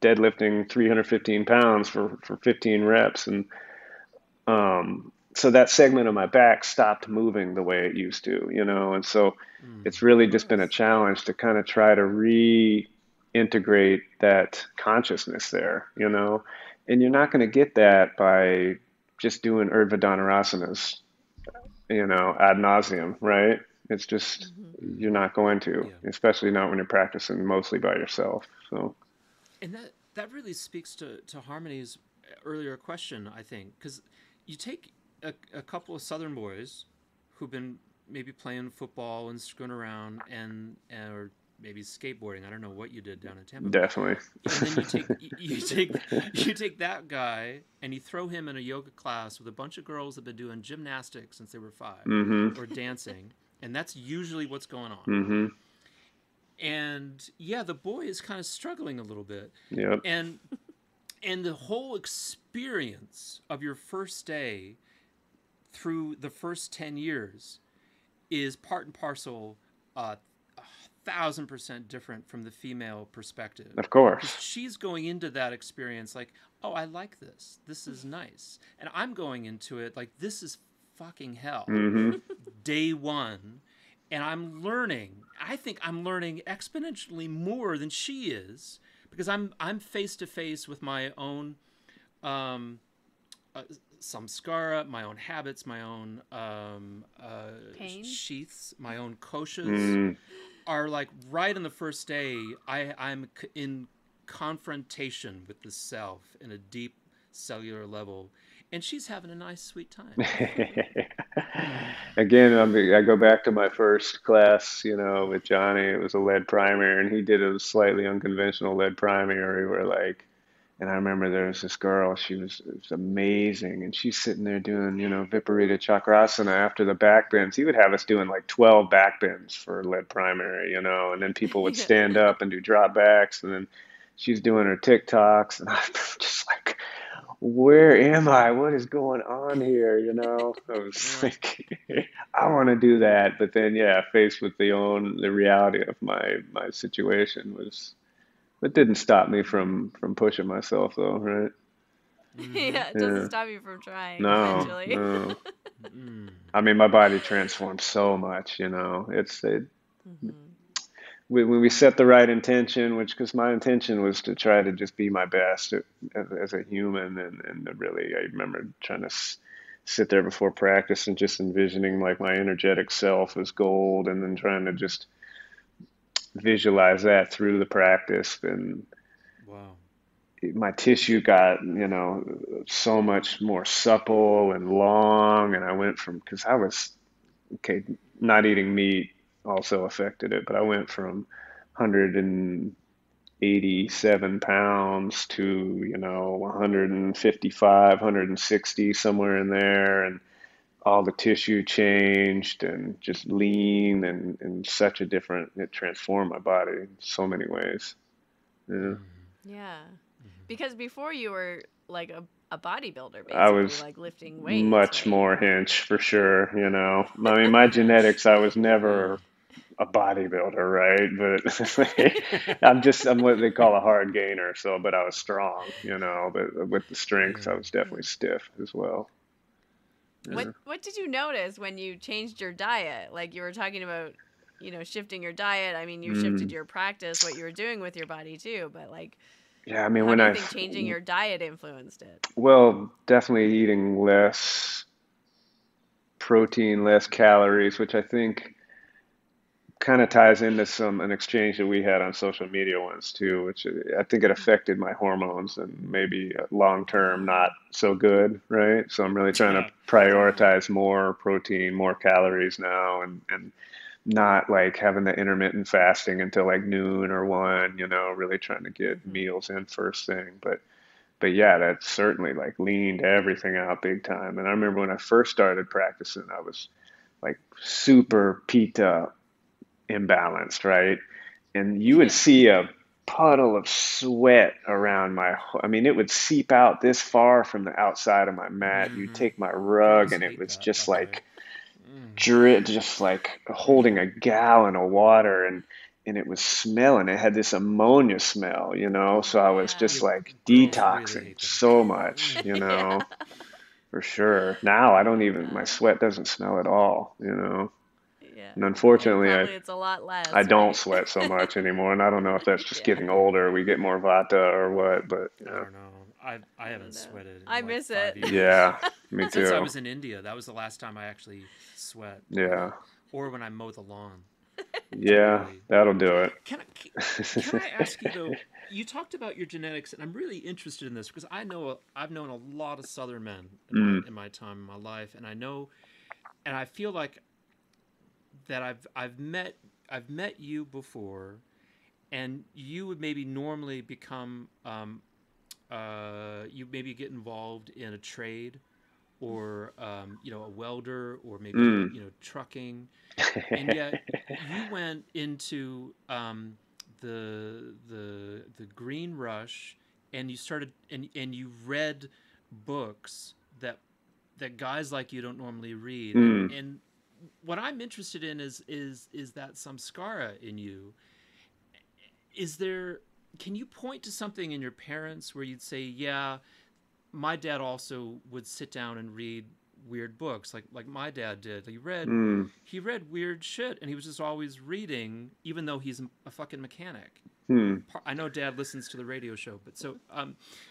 Speaker 3: deadlifting 315 pounds for 15 reps. And so that segment of my back stopped moving the way it used to, and so it's really just been a challenge to kind of try to reintegrate that consciousness there, and you're not going to get that by just doing Urdhva Dhanurasanas, ad nauseum, right? It's just, you're not going to, especially not when you're practicing mostly by yourself. So,
Speaker 2: and that really speaks to Harmony's earlier question, I think, because you take a couple of Southern boys who've been maybe playing football and screwing around and or maybe skateboarding. I don't know what you did down in Tampa.
Speaker 3: Definitely.
Speaker 2: And then you take that guy and you throw him in a yoga class with a bunch of girls that have been doing gymnastics since they were 5
Speaker 3: Mm-hmm.
Speaker 2: or dancing, and that's usually what's going on.
Speaker 3: Mm-hmm.
Speaker 2: And yeah, the boy is kind of struggling a little bit.
Speaker 3: Yep.
Speaker 2: And the whole experience of your first day through the first 10 years is part and parcel 1,000% different from the female perspective.
Speaker 3: Of course.
Speaker 2: She's going into that experience like, oh, I like this. This is nice. And I'm going into it like, this is fucking hell.
Speaker 3: Mm-hmm.
Speaker 2: Day one. And I'm learning. I think I'm learning exponentially more than she is, because I'm face to face with my own samskara, my own habits, my own sheaths, my own koshas are like right on the first day. I'm in confrontation with the self in a deep cellular level, and she's having a nice sweet time.
Speaker 3: Again, I go back to my first class, with Johnny. It was a lead primary, and he did a slightly unconventional lead primary where and I remember there was this girl, it was amazing, and she's sitting there doing, Viparita Chakrasana after the back bends. He would have us doing like 12 back bends for lead primary, and then people would stand up and do drop backs, and then she's doing her TikToks, and I'm just like, where am I? What is going on here? I was like, I want to do that. But then, faced with the reality of my situation it didn't stop me from pushing myself though, right?
Speaker 1: Yeah, it doesn't stop you from trying
Speaker 3: No,
Speaker 1: eventually.
Speaker 3: no. I mean, my body transformed so much, when we set the right intention, because my intention was to try to just be my best as a human, and really, I remember trying to sit there before practice and just envisioning like my energetic self as gold, and then trying to just visualize that through the practice. And
Speaker 2: wow,
Speaker 3: my tissue got, so much more supple and long, and I went from, because I was, not eating meat also affected it, but I went from 187 pounds to, 155, 160, somewhere in there, and all the tissue changed and just lean, and it transformed my body in so many ways. Yeah.
Speaker 1: Yeah. Because before you were like a bodybuilder,
Speaker 3: I
Speaker 1: basically,
Speaker 3: was
Speaker 1: like lifting weights,
Speaker 3: much
Speaker 1: right?
Speaker 3: more hinch for sure, I mean, my genetics, I was never a bodybuilder, right? But I'm what they call a hard gainer. So, but I was strong, but with the strength, I was definitely stiff as well.
Speaker 1: What did you notice when you changed your diet? Like you were talking about, shifting your diet. I mean, you shifted your practice, what you were doing with your body too, but like,
Speaker 3: yeah, I mean,
Speaker 1: how do you think changing your diet influenced it?
Speaker 3: Well, definitely eating less protein, less calories, which I think kind of ties into an exchange that we had on social media once too, which I think it affected my hormones and maybe long term not so good, right? So I'm really trying to prioritize more protein, more calories now, and not like having the intermittent fasting until like noon or 1, really trying to get meals in first thing. But yeah, that certainly like leaned everything out big time. And I remember when I first started practicing, I was like super pita imbalanced, right? And you would see a puddle of sweat around I mean, it would seep out this far from the outside of my mat. You'd take my rug, and it was just like just like holding a gallon of water, and it was smelling. It had this ammonia smell, So I was just like detoxing so much, for sure. Now I don't even, my sweat doesn't smell at all,
Speaker 1: Yeah.
Speaker 3: And unfortunately,
Speaker 1: it's a lot less.
Speaker 3: I don't
Speaker 1: right?
Speaker 3: sweat so much anymore, and I don't know if that's just getting older. We get more vata or what, but
Speaker 2: I don't know. I haven't sweated.
Speaker 1: I miss it.
Speaker 2: 5 years.
Speaker 3: Yeah, me too.
Speaker 2: Since I was in India, that was the last time I actually sweat.
Speaker 3: Yeah.
Speaker 2: Or when I mow the lawn.
Speaker 3: Yeah,
Speaker 2: really.
Speaker 3: That'll do it.
Speaker 2: Can I ask you though? You talked about your genetics, and I'm really interested in this because I've known a lot of Southern men in my time in my life, and I feel like that I've met you before, and you would maybe normally become, you maybe get involved in a trade, or a welder, or maybe trucking, and yet you went into the green rush, and you started and you read books that guys like you don't normally read, and what I'm interested in is that samskara in you. Can you point to something in your parents where you'd say, yeah, my dad also would sit down and read weird books like my dad did. He read weird shit, and he was just always reading, even though he's a fucking mechanic. I know Dad listens to the radio show, but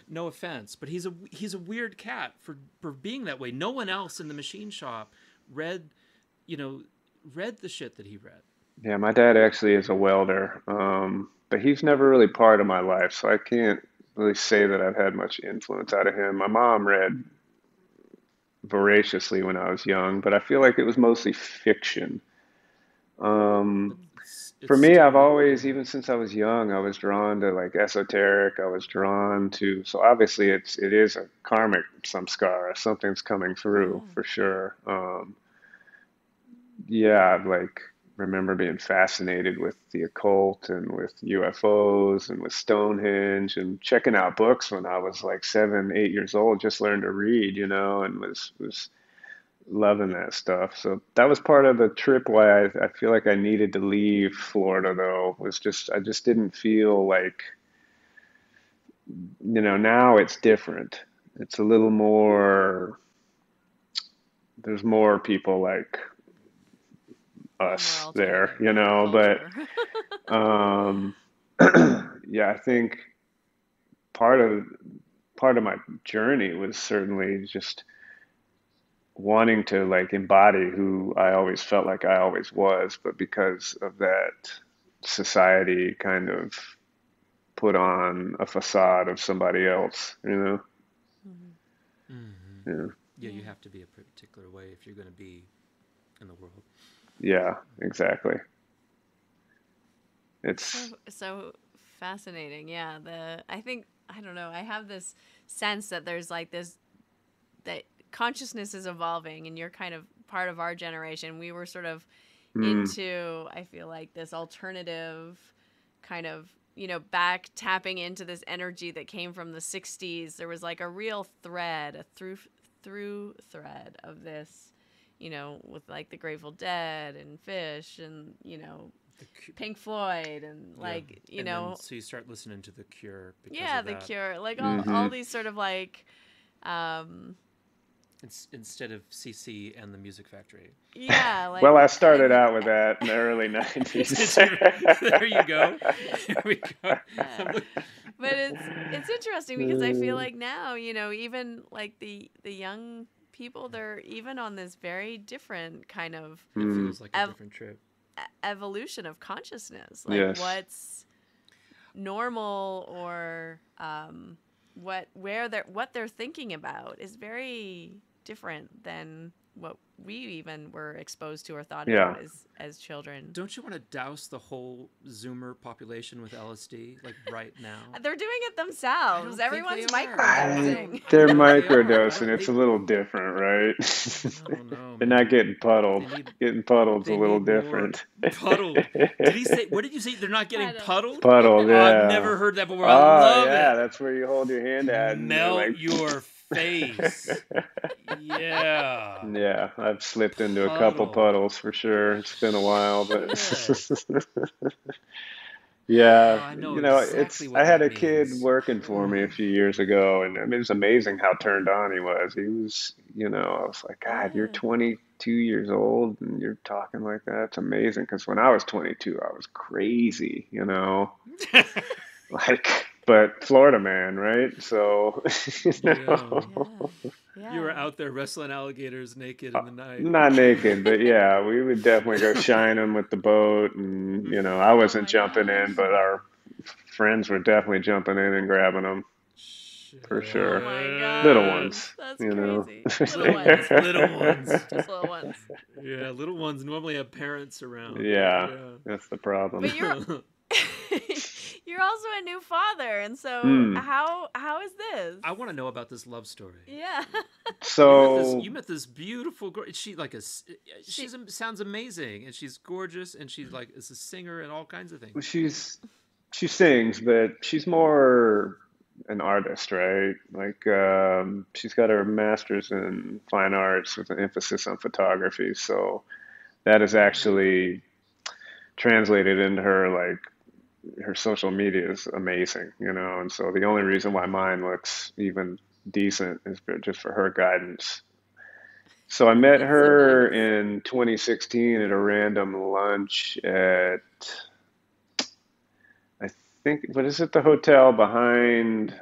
Speaker 2: no offense, but he's a weird cat for being that way. No one else in the machine shop read the shit that he read.
Speaker 3: Yeah, my dad actually is a welder, but he's never really part of my life, so I can't really say that I've had much influence out of him. My mom read voraciously when I was young, but I feel like it was mostly fiction. For me, I've always, even since I was young, I was drawn to like esoteric. I was drawn to, so obviously it is a karmic samskara. Something's coming through for sure. Yeah, like remember being fascinated with the occult and with UFOs and with Stonehenge, and checking out books when I was like 7, 8 years old. Just learned to read, and was loving that stuff. So that was part of the trip why I feel like I needed to leave Florida, though, was just I just didn't feel like, now it's different. It's a little more, there's more people like us there, but yeah, I think part of my journey was certainly just wanting to like embody who I always felt like I always was, but because of that, society kind of put on a facade of somebody else,
Speaker 2: Yeah, you have to be a particular way if you're going to be in the world.
Speaker 3: Yeah, exactly. It's
Speaker 1: so fascinating. Yeah, I think, I don't know, I have this sense that there's like this, that consciousness is evolving, and you're kind of part of our generation. We were sort of into, I feel like, this alternative kind of, back tapping into this energy that came from the 60s. There was like a real thread, a through thread of this, with like the Grateful Dead and Fish and, Pink Floyd and like,
Speaker 2: and then, so you start listening to The Cure.
Speaker 1: Yeah, The Cure. Like all these sort of like,
Speaker 2: instead of CC and the Music Factory.
Speaker 1: Yeah. Like,
Speaker 3: well, I started out with that in the early 90s.
Speaker 2: There you go. There we go.
Speaker 1: Yeah. But it's interesting because I feel like now, even like the young people, they're even on this very different kind of
Speaker 2: it feels like a different trip.
Speaker 1: Evolution of consciousness. Like what's normal, or what they're thinking about is very different than what we even were exposed to or thought about as children.
Speaker 2: Don't you want to douse the whole Zoomer population with LSD like right now?
Speaker 1: They're doing it themselves. Everyone's microdosing.
Speaker 3: They're microdosing. It's a little different, right?
Speaker 2: I don't know.
Speaker 3: They're not getting puddled. Getting puddled's a little different.
Speaker 2: Puddled. Did he say? What did you say? They're not getting puddled?
Speaker 3: Puddled, yeah.
Speaker 2: I've never heard that before. I love it.
Speaker 3: That's where you hold your hand at.
Speaker 2: Melt your face.
Speaker 3: Yeah, I've slipped into a couple puddles for sure. It's been a while, but yeah,
Speaker 2: I know exactly what
Speaker 3: I had
Speaker 2: that
Speaker 3: a kid
Speaker 2: means.
Speaker 3: working for me a few years ago, and I mean, it was amazing how turned on he was. He was, I was like, God, you're 22 years old and you're talking like that. It's amazing, because when I was 22, I was crazy, like. But Florida man, right? So,
Speaker 2: You were out there wrestling alligators naked in the night.
Speaker 3: Not naked, but yeah, we would definitely go shine them with the boat. And, I wasn't jumping in, but our friends were definitely jumping in and grabbing them. For sure.
Speaker 1: Oh my God.
Speaker 3: Little ones.
Speaker 1: That's
Speaker 3: crazy.
Speaker 1: Little ones.
Speaker 2: Little ones.
Speaker 1: Just little ones.
Speaker 2: Yeah, little ones normally have parents around.
Speaker 3: Yeah, that's the problem.
Speaker 1: But you're also a new father, and so
Speaker 3: Hmm.
Speaker 1: how is this?
Speaker 2: I want to know about this love story.
Speaker 1: Yeah.
Speaker 3: So
Speaker 2: You met this beautiful girl. Sounds amazing, and she's gorgeous, and she's like is a singer and all kinds of things.
Speaker 3: she sings, but she's more an artist, right? Like she's got her master's in fine arts with an emphasis on photography. So that is actually translated into her like her social media is amazing, you know. And so the only reason why mine looks even decent is just for her guidance. So I met
Speaker 1: That's so
Speaker 3: her
Speaker 1: nice.
Speaker 3: in 2016 at a random lunch at, I think, what is it, the hotel behind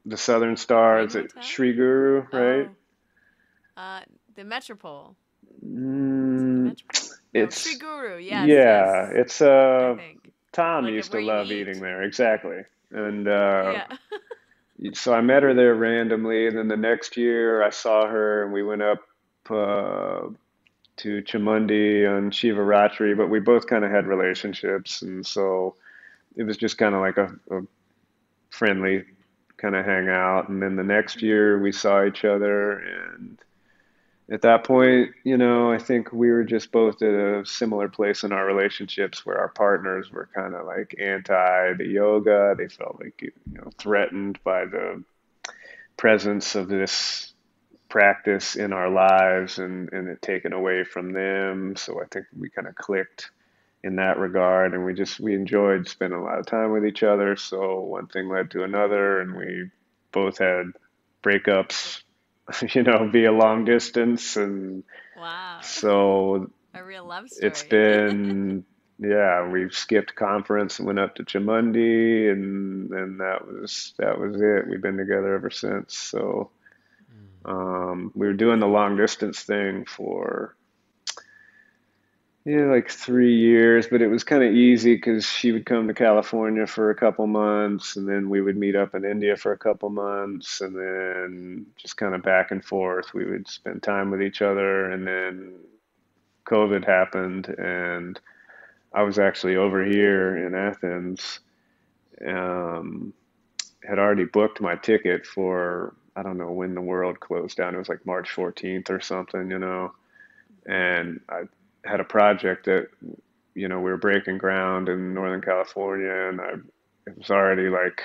Speaker 3: the Southern Star?
Speaker 1: Green
Speaker 3: Is it
Speaker 1: Hotel?
Speaker 3: Sri Guru, right?
Speaker 1: Oh, uh, the Metropole. Is it the
Speaker 3: Mm,
Speaker 1: Metropole? No, Sri
Speaker 3: it's,
Speaker 1: Guru. Yes,
Speaker 3: yeah,
Speaker 1: yes.
Speaker 3: it's,
Speaker 1: I think
Speaker 3: Tom
Speaker 1: like
Speaker 3: used to
Speaker 1: where you
Speaker 3: love eating
Speaker 1: eat.
Speaker 3: there, exactly. And
Speaker 1: Yeah.
Speaker 3: so I met her there randomly, and then the next year I saw her and we went up uh, to Chamundi on Shivaratri, but we both kind of had relationships, and so it was just kind of like a friendly kind of hangout. And then the next
Speaker 1: Hmm.
Speaker 3: year we saw each other, and at that point, you know, I think we were just both at a similar place in our relationships where our partners were kind of like anti the yoga. They felt like, you know, threatened by the presence of this practice in our lives and it taken away from them. So I think we kind of clicked in that regard, and we enjoyed spending a lot of time with each other. So one thing led to another, and we both had breakups, you know, via long distance, and
Speaker 1: Wow.
Speaker 3: so
Speaker 1: A real love
Speaker 3: it's
Speaker 1: story.
Speaker 3: been, yeah, we've skipped conference and went up to Chamundi, and that was it. We've been together ever since. So we were doing the long distance thing for, yeah, like 3 years, but it was kind of easy because she would come to California for a couple months, and then we would meet up in India for a couple months, and then just kind of back and forth. We would spend time with each other, and then COVID happened, and I was actually over here in Athens, um, had already booked my ticket for, I don't know when the world closed down. It was like March 14th or something, you know, and I had a project that, you know, we were breaking ground in Northern California, and it was already like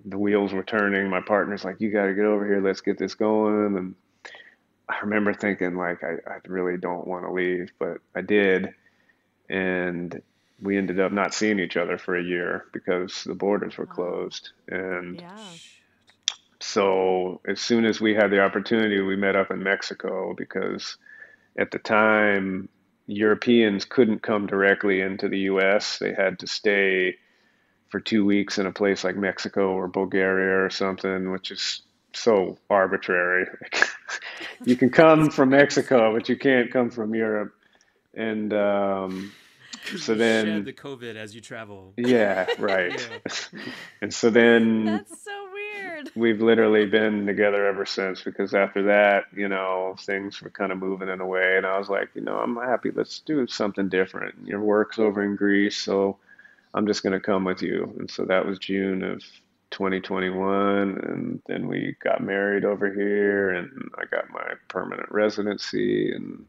Speaker 3: the wheels were turning. My partner's like, "You got to get over here. Let's get this going." And I remember thinking like, I really don't want to leave, but I did, and we ended up not seeing each other for a year because the borders were
Speaker 1: Wow.
Speaker 3: closed. And
Speaker 1: Yeah.
Speaker 2: Shit.
Speaker 3: so as soon as we had the opportunity, we met up in Mexico because at the time, Europeans couldn't come directly into the US. They had to stay for 2 weeks in a place like Mexico or Bulgaria or something, which is so arbitrary. You can
Speaker 1: That's
Speaker 3: come from Mexico,
Speaker 1: crazy.
Speaker 3: but you can't come from Europe. And
Speaker 2: Because
Speaker 3: so
Speaker 2: you shed
Speaker 3: then,
Speaker 2: the COVID as you travel.
Speaker 3: yeah, right.
Speaker 2: Yeah.
Speaker 3: And so then
Speaker 1: That's so weird.
Speaker 3: we've literally been together ever since because after that, you know, things were kind of moving in a way. And I was like, you know, I'm happy. Let's do something different. Your work's over in Greece, so I'm just going to come with you. And so that was June of 2021. And then we got married over here, and I got my permanent residency. And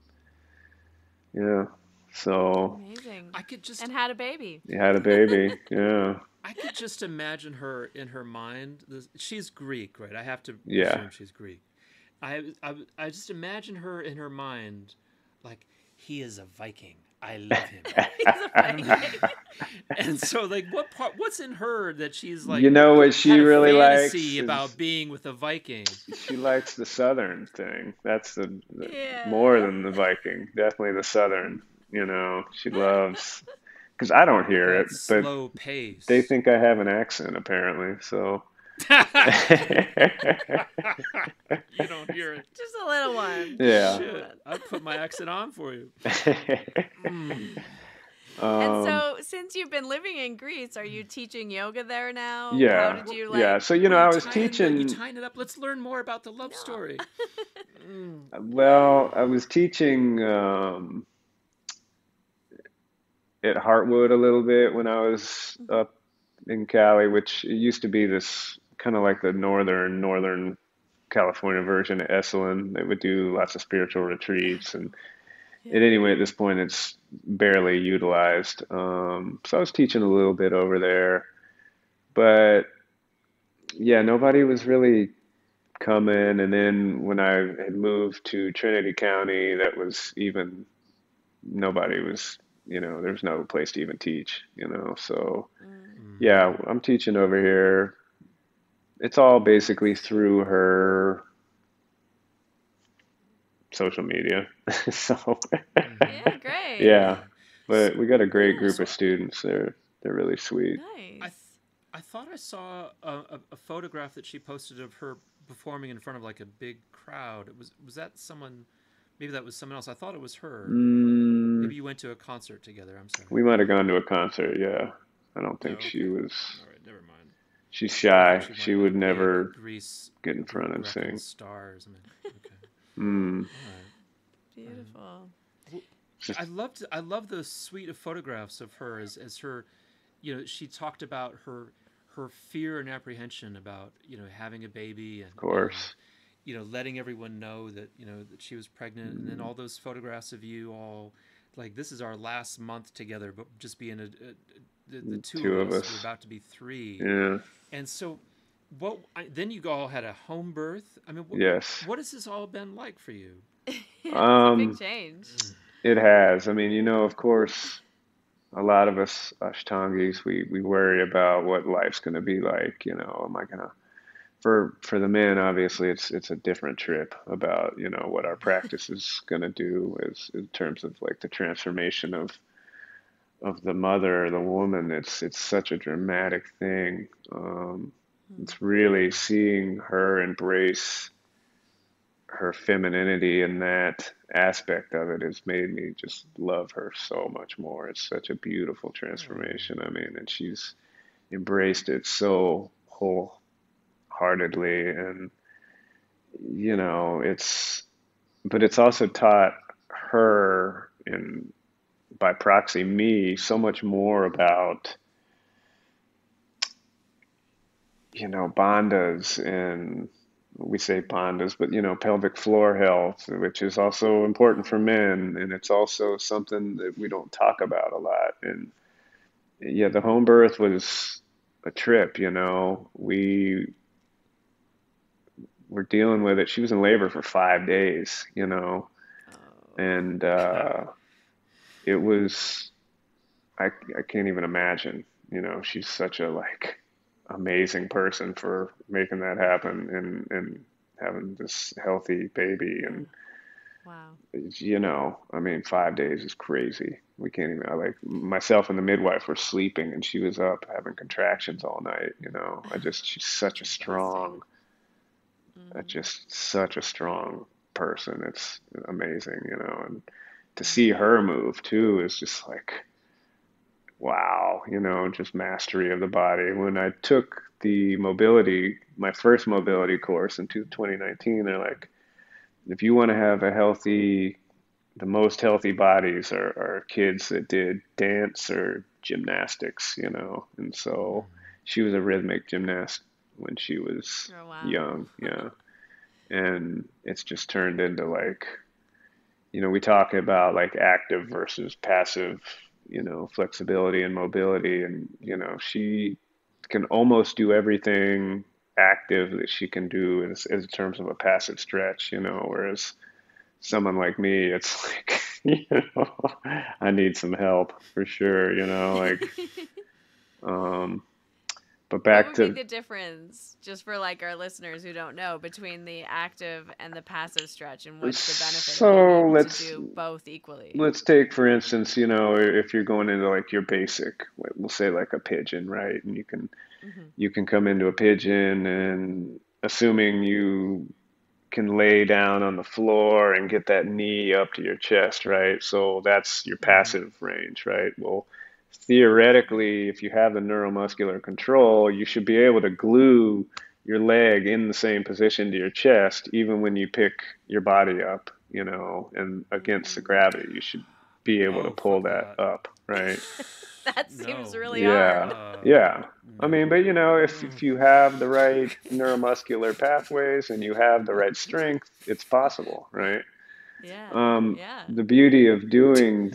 Speaker 3: yeah, so
Speaker 1: Amazing.
Speaker 2: I could just
Speaker 1: And had a baby.
Speaker 3: you had a baby. Yeah,
Speaker 2: I could just imagine her in her mind. She's Greek, right? I have to
Speaker 3: yeah.
Speaker 2: assume she's Greek. I just imagine her in her mind, like he is a Viking. I love him.
Speaker 1: He's a
Speaker 2: And,
Speaker 1: Viking.
Speaker 2: and so, like, what's in her that she's like
Speaker 3: You know what she
Speaker 2: had a
Speaker 3: really likes
Speaker 2: fantasy about
Speaker 3: is
Speaker 2: being with a Viking?
Speaker 3: she likes the Southern thing. That's the more
Speaker 1: Yeah.
Speaker 3: than the Viking, definitely the Southern. You know, she loves because I don't hear it,
Speaker 2: That
Speaker 3: but
Speaker 2: slow
Speaker 3: they
Speaker 2: pace.
Speaker 3: think I have an accent apparently. So
Speaker 2: You don't hear it.
Speaker 1: Just a little one. Just a
Speaker 3: yeah.
Speaker 1: little
Speaker 2: Shit,
Speaker 1: one.
Speaker 2: I'd put my accent on for you. Mm.
Speaker 1: And
Speaker 3: um,
Speaker 1: so, since you've been living in Greece, are you teaching yoga there now? How
Speaker 3: yeah,
Speaker 1: did
Speaker 2: Well,
Speaker 1: you
Speaker 3: yeah.
Speaker 1: like?
Speaker 3: So you know,
Speaker 2: well,
Speaker 3: I was
Speaker 2: you
Speaker 3: teaching.
Speaker 2: tying it up. Let's learn more about the love
Speaker 1: No.
Speaker 2: story. Mm.
Speaker 3: Well, I was teaching at Heartwood a little bit when I was up in Cali, which it used to be this kind of like the northern California version of Esalen. They would do lots of spiritual retreats, and
Speaker 1: Yeah.
Speaker 3: anyway, at this point, it's barely utilized. So I was teaching a little bit over there, but yeah, nobody was really coming. And then when I had moved to Trinity County, that was even nobody was, there's no place to even teach. So
Speaker 1: Mm.
Speaker 3: yeah, I'm teaching over here. It's all basically through her social media. So
Speaker 1: Yeah, great.
Speaker 3: yeah, but we got a great
Speaker 1: Yeah.
Speaker 3: group of students. They're really sweet.
Speaker 2: I th-
Speaker 1: Nice.
Speaker 2: I thought I saw a photograph that she posted of her performing in front of like a big crowd. Was that someone? Maybe that was someone else. I thought it was her.
Speaker 3: Mm,
Speaker 2: Maybe you went to a concert together. I'm sorry.
Speaker 3: we might have gone to a concert. Yeah, I don't think
Speaker 2: No,
Speaker 3: she
Speaker 2: okay.
Speaker 3: was.
Speaker 2: All right, never mind.
Speaker 3: She's
Speaker 2: I thought
Speaker 3: shy.
Speaker 2: she was one
Speaker 3: She
Speaker 2: of the
Speaker 3: would
Speaker 2: big
Speaker 3: never
Speaker 2: Grease
Speaker 3: get in front and
Speaker 2: reference
Speaker 3: sing.
Speaker 2: stars. I mean, okay,
Speaker 3: Mm.
Speaker 2: all right.
Speaker 1: Beautiful.
Speaker 2: Well,
Speaker 3: Just
Speaker 2: I love the suite of photographs of her as her, she talked about her fear and apprehension about having a baby
Speaker 3: of course.
Speaker 2: letting everyone know that that she was pregnant, and then
Speaker 3: Mm.
Speaker 2: all those photographs of you all like this is our last month together, but just being the two
Speaker 3: Two
Speaker 2: of
Speaker 3: of
Speaker 2: us. We're
Speaker 3: us.
Speaker 2: about to be three,
Speaker 3: Yeah.
Speaker 2: and so then you all had a home birth. I mean,
Speaker 3: Yes.
Speaker 2: what has this all been like for you?
Speaker 1: It's a big
Speaker 3: Um,
Speaker 1: change.
Speaker 3: it has. I mean, of course, a lot of us Ashtangis, we worry about what life's going to be like. Am I gonna for the men, obviously, it's a different trip about what our practice is going to do as in terms of like the transformation of the mother, the woman. It's such a dramatic thing.
Speaker 1: Mm.
Speaker 3: It's really seeing her embrace her femininity, and that aspect of it has made me just love her so much more. It's such a beautiful
Speaker 2: Oh,
Speaker 3: transformation. I mean, and she's embraced it so wholeheartedly, and it's but it's also taught her and by proxy me so much more about bandhas, and we say bandhas, but pelvic floor health, which is also important for men, and it's also something that we don't talk about a lot. And yeah, the home birth was a trip. We were dealing with it. She was in labor for 5 days,
Speaker 1: Oh.
Speaker 3: and
Speaker 2: God.
Speaker 3: it was I can't even imagine. She's such a like amazing person for making that happen, and having this healthy baby.
Speaker 1: Yeah.
Speaker 3: And
Speaker 1: Wow.
Speaker 3: I mean, 5 days is crazy. We can't even, like, myself and the midwife were sleeping and she was up having contractions all night. She's
Speaker 1: That's exhausting. Mm.
Speaker 3: just such a strong person. It's amazing. And to see
Speaker 1: Yeah.
Speaker 3: her move too is just like, wow, just mastery of the body. When I took my first mobility course in 2019, they're like, if you want to have the most healthy bodies are kids that did dance or gymnastics. And so she was a rhythmic gymnast when she was
Speaker 1: Oh, wow.
Speaker 3: young, yeah. And it's just turned into like, we talk about like active versus passive, flexibility and mobility. And, she can almost do everything active that she can do in terms of a passive stretch, whereas someone like me, it's like, I need some help for sure, like, um, but
Speaker 1: What
Speaker 3: back
Speaker 1: would be
Speaker 3: to,
Speaker 1: the difference, just for like our listeners who don't know, between the active and the passive stretch, and what's the benefit of being
Speaker 3: so
Speaker 1: able to
Speaker 3: let's
Speaker 1: do both equally?
Speaker 3: Let's take, for instance, if you're going into like your basic, we'll say like a pigeon, right? And
Speaker 1: Hmm.
Speaker 3: you can come into a pigeon, and assuming you can lay down on the floor and get that knee up to your chest, right? So that's your
Speaker 2: Mm-hmm.
Speaker 3: passive range, right? Well, theoretically, if you have the neuromuscular control, you should be able to glue your leg in the same position to your chest, even when you pick your body up, and against the
Speaker 1: Mm.
Speaker 3: gravity, you should be able to
Speaker 2: Oh,
Speaker 3: pull
Speaker 2: fuck
Speaker 3: that
Speaker 2: that.
Speaker 3: up. right?
Speaker 1: That seems
Speaker 2: No.
Speaker 1: really
Speaker 3: Yeah,
Speaker 1: hard.
Speaker 3: yeah. I mean,
Speaker 2: No.
Speaker 3: but you know, if you have the right neuromuscular pathways and you have the right strength, it's possible, right?
Speaker 1: Yeah. Yeah.
Speaker 3: The beauty of doing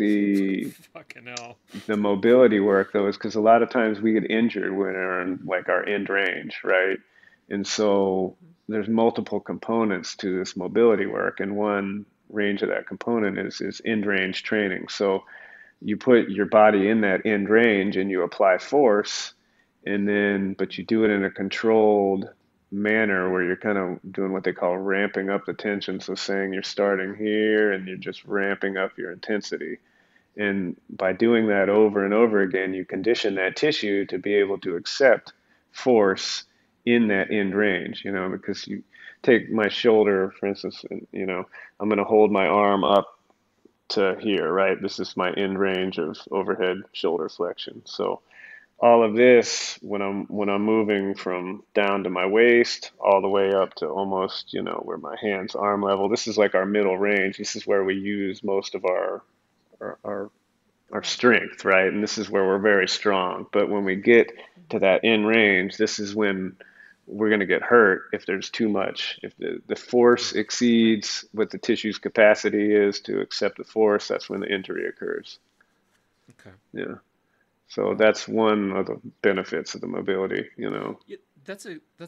Speaker 2: Fucking hell.
Speaker 3: the mobility work though is because a lot of times we get injured when we're in like our end range, right? And so there's multiple components to this mobility work, and one range of that component is end range training. So you put your body in that end range and you apply force, and then but you do it in a controlled manner where you're kind of doing what they call ramping up the tension. So saying you're starting here and you're just ramping up your intensity. And by doing that over and over again, you condition that tissue to be able to accept force in that end range, you know, because you take my shoulder, for instance, and, you know, I'm going to hold my arm up to here, right? This is my end range of overhead shoulder flexion. So all of this, when I'm moving from down to my waist all the way up to almost, you know, where my hands arm level, this is like our middle range. This is where we use most of our, our our
Speaker 1: Right.
Speaker 3: strength, right? And this is where we're very strong. But when we get to that end range, this is when we're going to get hurt if there's too much. If the force
Speaker 1: Right.
Speaker 3: exceeds what the tissue's capacity is to accept the force, that's when the injury occurs.
Speaker 2: Okay.
Speaker 3: Yeah. So
Speaker 2: Wow.
Speaker 3: that's one of the benefits of the mobility, you know.
Speaker 2: Yeah, that's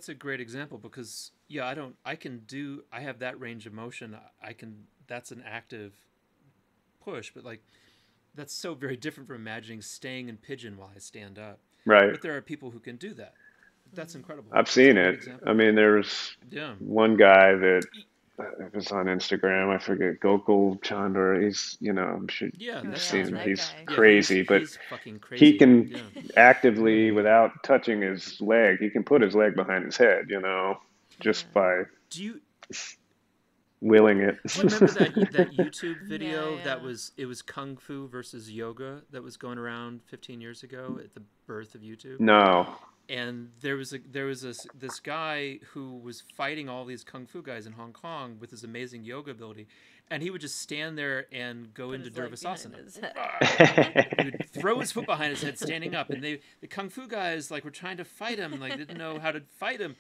Speaker 2: a great example because yeah, I have that range of motion. I can that's an active push, but like that's so very different from imagining staying in pigeon while I stand up.
Speaker 3: Right.
Speaker 2: But there are people who can do that. That's incredible.
Speaker 3: I've
Speaker 2: That's a
Speaker 3: seen
Speaker 2: great
Speaker 3: it. I
Speaker 2: example.
Speaker 3: mean, there was
Speaker 2: Yeah.
Speaker 3: one guy that it was on Instagram. I forget, Gokul Chandra. He's, you know, I'm sure
Speaker 2: Yeah,
Speaker 1: Oh
Speaker 3: you've
Speaker 2: that
Speaker 1: yeah,
Speaker 3: seen
Speaker 2: sounds
Speaker 3: him.
Speaker 2: right.
Speaker 1: that
Speaker 3: He's
Speaker 1: guy.
Speaker 2: Yeah, he's
Speaker 3: crazy, but
Speaker 2: he's fucking
Speaker 3: he
Speaker 2: crazy.
Speaker 3: can
Speaker 2: Yeah.
Speaker 3: actively, without touching his leg, he can put his leg behind his head, you know, just
Speaker 1: Yeah.
Speaker 3: by
Speaker 2: Do you
Speaker 3: willing it.
Speaker 2: do you remember that YouTube
Speaker 1: Yeah,
Speaker 2: video that
Speaker 1: yeah.
Speaker 2: it was Kung Fu versus yoga that was going around 15 years ago at the birth of YouTube?
Speaker 3: No.
Speaker 2: And there was this guy who was fighting all these kung fu guys in Hong Kong with his amazing yoga ability, and he would just stand there and go
Speaker 1: Put
Speaker 2: into
Speaker 1: his leg behind
Speaker 2: Durvasasana.
Speaker 1: his head.
Speaker 2: He would throw his foot behind his head standing up, and the kung fu guys like were trying to fight him, and like didn't know how to fight him,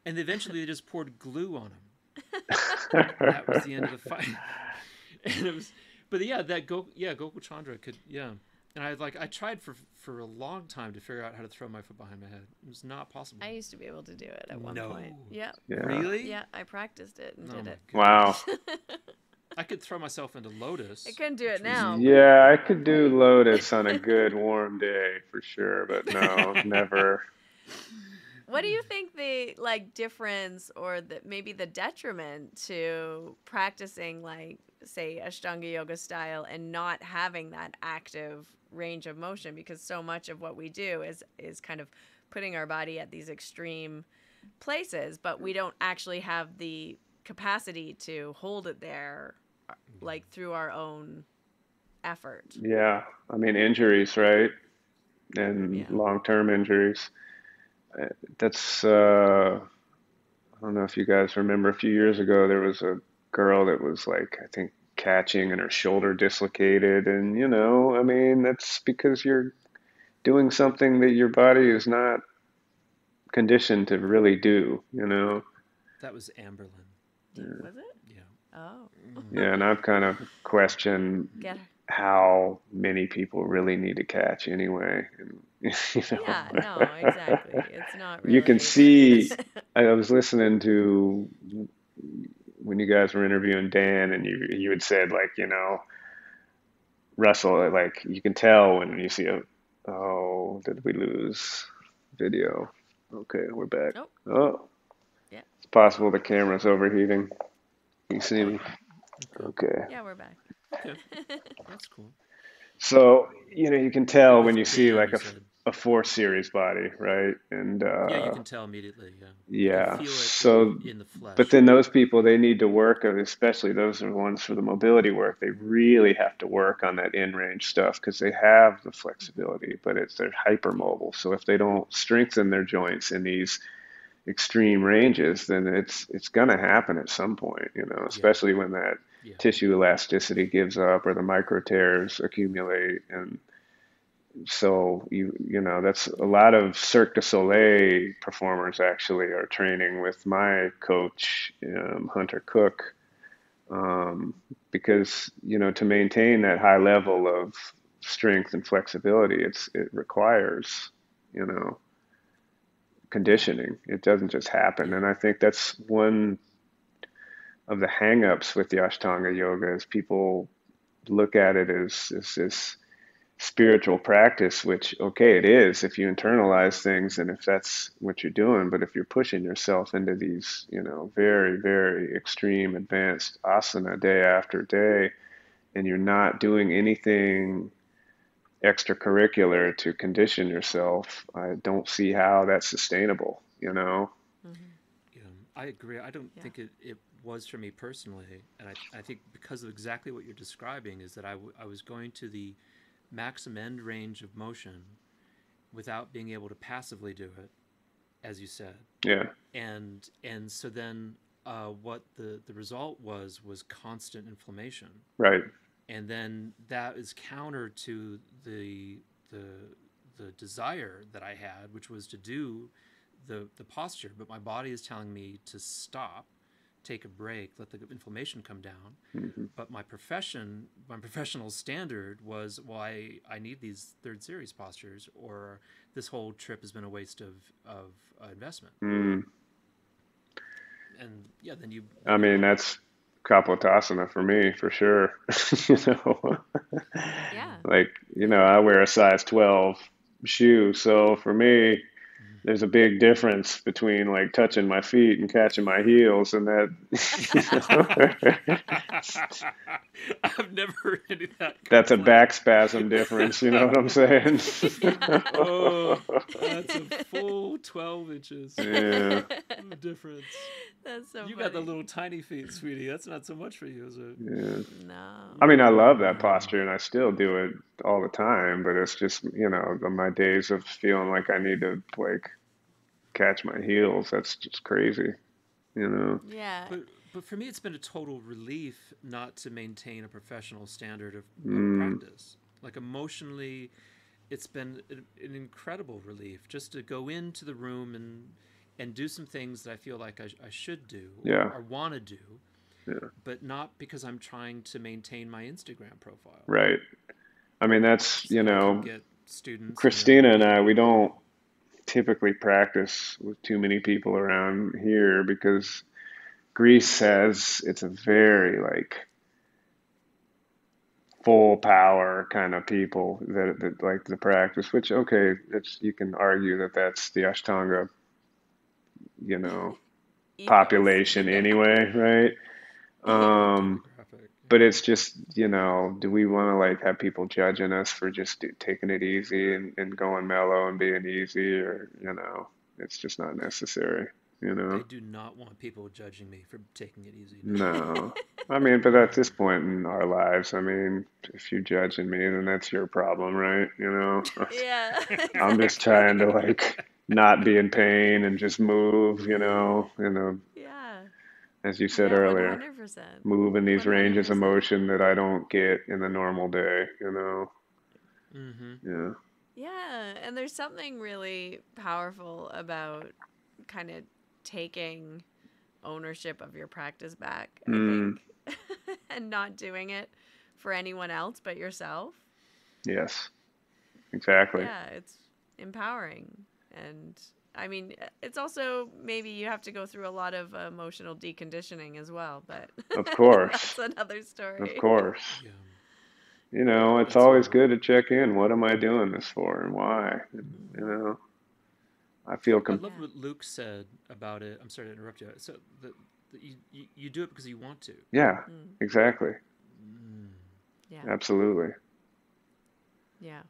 Speaker 2: and eventually they just poured glue on him, and that was the end of the fight. And it was, but yeah, Gokul Chandra could, yeah. And I tried for a long time to figure out how to throw my foot behind my head. It was not possible.
Speaker 1: I used to be able to do it at one
Speaker 2: No.
Speaker 1: point. Yeah.
Speaker 3: Yeah.
Speaker 2: Really?
Speaker 1: Yeah, I practiced it and
Speaker 2: Oh
Speaker 1: did
Speaker 2: my
Speaker 1: it.
Speaker 3: Wow.
Speaker 2: goodness. I could throw myself into lotus.
Speaker 1: I couldn't do it
Speaker 2: which was-
Speaker 1: now,
Speaker 3: Yeah, I could do Lotus on a good warm day for sure, but no, never.
Speaker 1: What do you think the like difference or maybe the detriment to practicing like say Ashtanga yoga style and not having that active range of motion, because so much of what we do is kind of putting our body at these extreme places, but we don't actually have the capacity to hold it there like through our own effort.
Speaker 3: Yeah, I mean injuries, right? And
Speaker 1: Yeah.
Speaker 3: long-term injuries. That's I don't know if you guys remember a few years ago there was a girl that was like I think catching and her shoulder dislocated, and you know, I mean that's because you're doing something that your body is not conditioned to really do, you know.
Speaker 2: That was Amberlin.
Speaker 1: Was it?
Speaker 2: Yeah.
Speaker 1: Oh.
Speaker 3: Yeah, and I've kind of questioned
Speaker 1: Get her.
Speaker 3: how many people really need to catch anyway. And, you know,
Speaker 1: Yeah, no, exactly. It's not
Speaker 3: you can
Speaker 1: really.
Speaker 3: see. I was listening to when you guys were interviewing Dan, and you had said like, you know, Russell, like you can tell when you see a, oh, did we lose video? Okay, we're back.
Speaker 1: Nope.
Speaker 3: Oh,
Speaker 1: Yeah.
Speaker 3: it's possible the camera's overheating. You see me?
Speaker 2: Okay.
Speaker 3: Okay.
Speaker 1: Yeah, we're back.
Speaker 2: Okay. That's cool.
Speaker 3: So, you know, you can tell when
Speaker 2: With
Speaker 3: you see
Speaker 2: Dan,
Speaker 3: like
Speaker 2: you said.
Speaker 3: a 4 series body, right? And
Speaker 2: Yeah, you can tell immediately. Yeah. You can
Speaker 3: yeah,
Speaker 2: feel it
Speaker 3: so,
Speaker 2: in the
Speaker 3: but
Speaker 2: flesh.
Speaker 3: then those people, they need to work, especially those are the ones for the mobility work. They really have to work on that in range stuff because they have the flexibility, but they're hypermobile. So if they don't strengthen their joints in these extreme ranges, then it's gonna happen at some point, you know,
Speaker 2: Yeah.
Speaker 3: especially when that
Speaker 2: Yeah.
Speaker 3: tissue elasticity gives up or the micro tears accumulate, and So that's a lot of Cirque du Soleil performers actually are training with my coach, Hunter Cook, because to maintain that high level of strength and flexibility, it requires you know
Speaker 1: Yeah.
Speaker 3: conditioning. It doesn't just happen,
Speaker 2: Yeah.
Speaker 3: and I think that's one of the hang-ups with the Ashtanga yoga is people look at it as this spiritual practice, which, okay, it is if you internalize things and if that's what you're doing. But if you're pushing yourself into these, very, very extreme advanced asana day after day, and you're not doing anything extracurricular to condition yourself, I don't see how that's sustainable.
Speaker 1: Hmm.
Speaker 2: Yeah, I agree. I don't
Speaker 1: Yeah.
Speaker 2: think it was for me personally, and I think because of exactly what you're describing is that I was going to the maximum end range of motion without being able to passively do it, as you said,
Speaker 3: Yeah,
Speaker 2: and so then what the result was constant inflammation,
Speaker 3: right.
Speaker 2: and then that is counter to the the desire that I had, which was to do the posture, but my body is telling me to stop, take a break, let the inflammation come down.
Speaker 3: Hmm.
Speaker 2: But my professional standard was, well, I need these third series postures, or this whole trip has been a waste of investment.
Speaker 3: Mm.
Speaker 2: And yeah,
Speaker 3: I
Speaker 2: then you
Speaker 3: mean,
Speaker 2: wonder.
Speaker 3: that's Kapotasana for me, for sure. You know,
Speaker 1: Yeah.
Speaker 3: like,
Speaker 1: Yeah.
Speaker 3: I wear a size 12 shoe. So for me, there's a big difference between like touching my feet and catching my heels, and that,
Speaker 2: I've never heard any of that
Speaker 3: that's a
Speaker 2: complaint.
Speaker 3: back spasm difference. You know what I'm saying?
Speaker 2: Oh, that's a full 12 inches
Speaker 3: Yeah,
Speaker 2: of difference.
Speaker 1: That's so
Speaker 2: You got the
Speaker 1: funny.
Speaker 2: little tiny feet, sweetie. That's not so much for you, is it?
Speaker 3: yeah.
Speaker 1: No.
Speaker 3: I mean, I love that posture and I still do it all the time, but it's just, my days of feeling like I need to like catch my heels, that's just crazy, you know?
Speaker 1: Yeah.
Speaker 2: But for me, it's been a total relief not to maintain a professional standard of
Speaker 3: Mm,
Speaker 2: practice. Like emotionally, it's been an incredible relief just to go into the room and do some things that I feel like I should do
Speaker 3: yeah,
Speaker 2: or want to do,
Speaker 3: yeah,
Speaker 2: but not because I'm trying to maintain my Instagram profile.
Speaker 3: right. I mean, that's,
Speaker 2: So that I can get students and then
Speaker 3: Christina and I, we don't typically practice with too many people around here because Greece has, it's a very like full power kind of people that like the practice, which, okay, it's, you can argue that that's the Ashtanga, you know,
Speaker 1: Ethos.
Speaker 3: population anyway, right?
Speaker 2: the
Speaker 3: Um,
Speaker 2: demographic.
Speaker 3: but it's just, do we want to like have people judging us for just taking it easy and going mellow and being easy, or, it's just not necessary, you know?
Speaker 2: I do not want people judging me for taking it easy. No.
Speaker 3: No. I mean, but at this point in our lives, I mean, if you're judging me, then that's your problem, right?
Speaker 1: Yeah,
Speaker 3: I'm just trying to
Speaker 1: exactly.
Speaker 3: like not be in pain and just move,
Speaker 1: Yeah.
Speaker 3: as you said
Speaker 1: Yeah,
Speaker 3: earlier,
Speaker 1: 100%.
Speaker 3: move in these ranges of
Speaker 1: 100%.
Speaker 3: motion that I don't get in the normal day.
Speaker 2: Mm-hmm.
Speaker 3: Yeah.
Speaker 1: Yeah, and there's something really powerful about kind of taking ownership of your practice back, I
Speaker 3: Mm,
Speaker 1: think, and not doing it for anyone else but yourself.
Speaker 3: yes, exactly.
Speaker 1: Yeah, it's empowering. And I mean, it's also maybe you have to go through a lot of emotional deconditioning as well, but
Speaker 3: Of course.
Speaker 1: that's another
Speaker 3: Of
Speaker 1: story.
Speaker 3: course.
Speaker 2: Yeah.
Speaker 3: It's
Speaker 2: That's
Speaker 3: always good to check in. What am I doing this for and why? And,
Speaker 1: Hmm.
Speaker 3: I feel
Speaker 2: I love
Speaker 1: Yeah.
Speaker 2: what Luke said about it. I'm sorry to interrupt you. So you do it because you want to.
Speaker 3: yeah,
Speaker 1: Mm.
Speaker 3: exactly.
Speaker 2: Mm.
Speaker 1: Yeah.
Speaker 3: Absolutely.
Speaker 1: Yeah.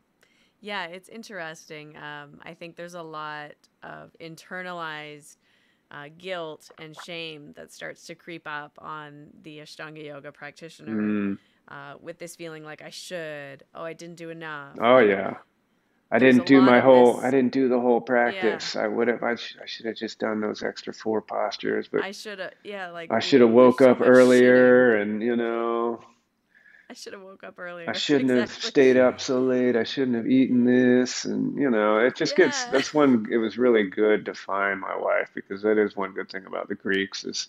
Speaker 1: Yeah, it's interesting. I think there's a lot of internalized guilt and shame that starts to creep up on the Ashtanga yoga practitioner
Speaker 3: Mm.
Speaker 1: with this feeling like I should, oh, I didn't do enough.
Speaker 3: Oh
Speaker 1: Like
Speaker 3: yeah.
Speaker 1: there's a lot of
Speaker 3: I
Speaker 1: this,
Speaker 3: didn't do the whole
Speaker 1: yeah,
Speaker 3: practice. I should have just done those extra four postures, but
Speaker 1: I should have, yeah, like
Speaker 3: I should have
Speaker 1: there's
Speaker 3: woke
Speaker 1: so
Speaker 3: up
Speaker 1: much shoulding.
Speaker 3: earlier and,
Speaker 1: I should have woke up
Speaker 3: I
Speaker 1: earlier.
Speaker 3: shouldn't have
Speaker 1: Exactly.
Speaker 3: stayed up so late. I shouldn't have eaten this. And, it just gets,
Speaker 1: Yeah.
Speaker 3: that's one, it was really good to find my wife, because that is one good thing about the Greeks is,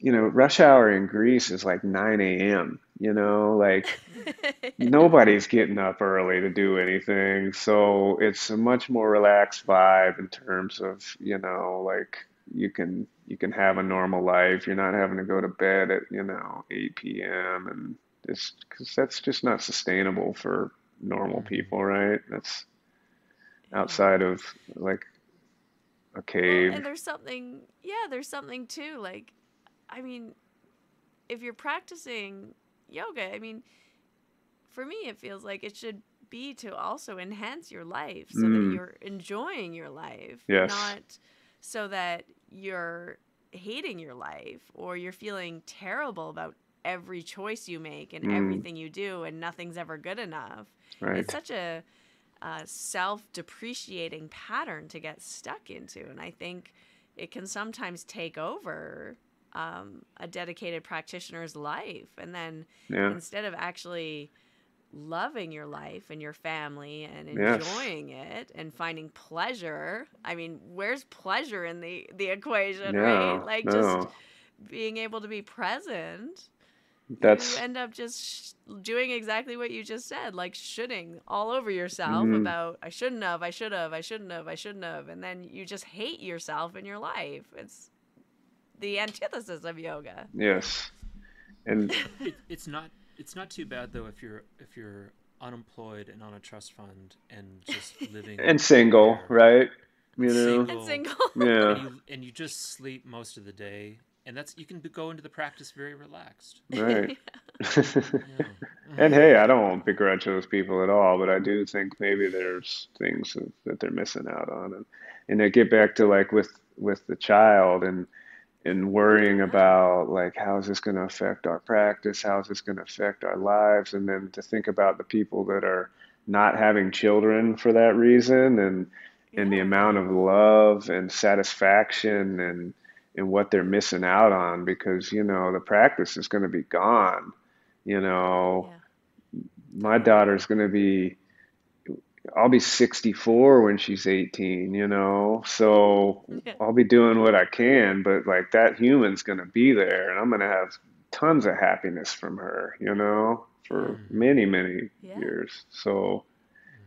Speaker 3: rush hour in Greece is like 9 a.m., like nobody's getting up early to do anything. So it's a much more relaxed vibe in terms of, like you can have a normal life. You're not having to go to bed at, 8 p.m. and it's because that's just not sustainable for normal
Speaker 2: Mhm.
Speaker 3: people, right? That's
Speaker 1: Yeah.
Speaker 3: outside of like a
Speaker 1: Well, and
Speaker 3: cave.
Speaker 1: there's something too. Like, I mean, if you're practicing yoga, I mean, for me, it feels like it should be to also enhance your life so that
Speaker 3: Mm,
Speaker 1: you're enjoying your life,
Speaker 3: yes.
Speaker 1: not so that you're hating your life or you're feeling terrible about every choice you make and
Speaker 3: Mm,
Speaker 1: everything you do and nothing's ever good enough. It's
Speaker 3: right.
Speaker 1: such a self depreciating pattern to get stuck into. And I think it can sometimes take over a dedicated practitioner's life. And then
Speaker 3: Yeah.
Speaker 1: instead of actually loving your life and your family and
Speaker 3: Yes.
Speaker 1: enjoying it and finding pleasure, I mean, where's pleasure in the equation, right?
Speaker 3: No,
Speaker 1: Like just
Speaker 3: no.
Speaker 1: being able to be present, you
Speaker 3: That's
Speaker 1: end up just doing exactly what you just said, like shoulding all over yourself
Speaker 3: mm,
Speaker 1: about I shouldn't have, I should have, I shouldn't have, I shouldn't have, and then you just hate yourself in your life. It's the antithesis of yoga.
Speaker 3: yes. And
Speaker 2: It's not too bad though if you're unemployed and on a trust fund and just
Speaker 3: and
Speaker 2: living
Speaker 3: single,
Speaker 2: there
Speaker 3: right?
Speaker 2: and
Speaker 3: You know?
Speaker 1: And
Speaker 2: single
Speaker 1: single.
Speaker 2: and
Speaker 3: Yeah,
Speaker 2: you just sleep most of the day and that's you can go into the practice very relaxed.
Speaker 3: right.
Speaker 2: Yeah.
Speaker 3: And hey, I don't begrudge those people at all, but I do think maybe there's things that they're missing out on. And I get back to like with the child and worrying
Speaker 1: Yeah.
Speaker 3: about like how is this going to affect our practice? How is this going to affect our lives? And then to think about the people that are not having children for that reason and the
Speaker 1: Yeah.
Speaker 3: amount of love and satisfaction and what they're missing out on because the practice is going to be gone. You know,
Speaker 1: Yeah.
Speaker 3: my
Speaker 1: Totally.
Speaker 3: daughter's going to be I'll be 64 when she's 18, so
Speaker 1: Yeah.
Speaker 3: I'll be doing what I can, but like that human's going to be there and I'm going to have tons of happiness from her,
Speaker 1: Yeah.
Speaker 3: for many, many
Speaker 1: Yeah.
Speaker 3: years. So,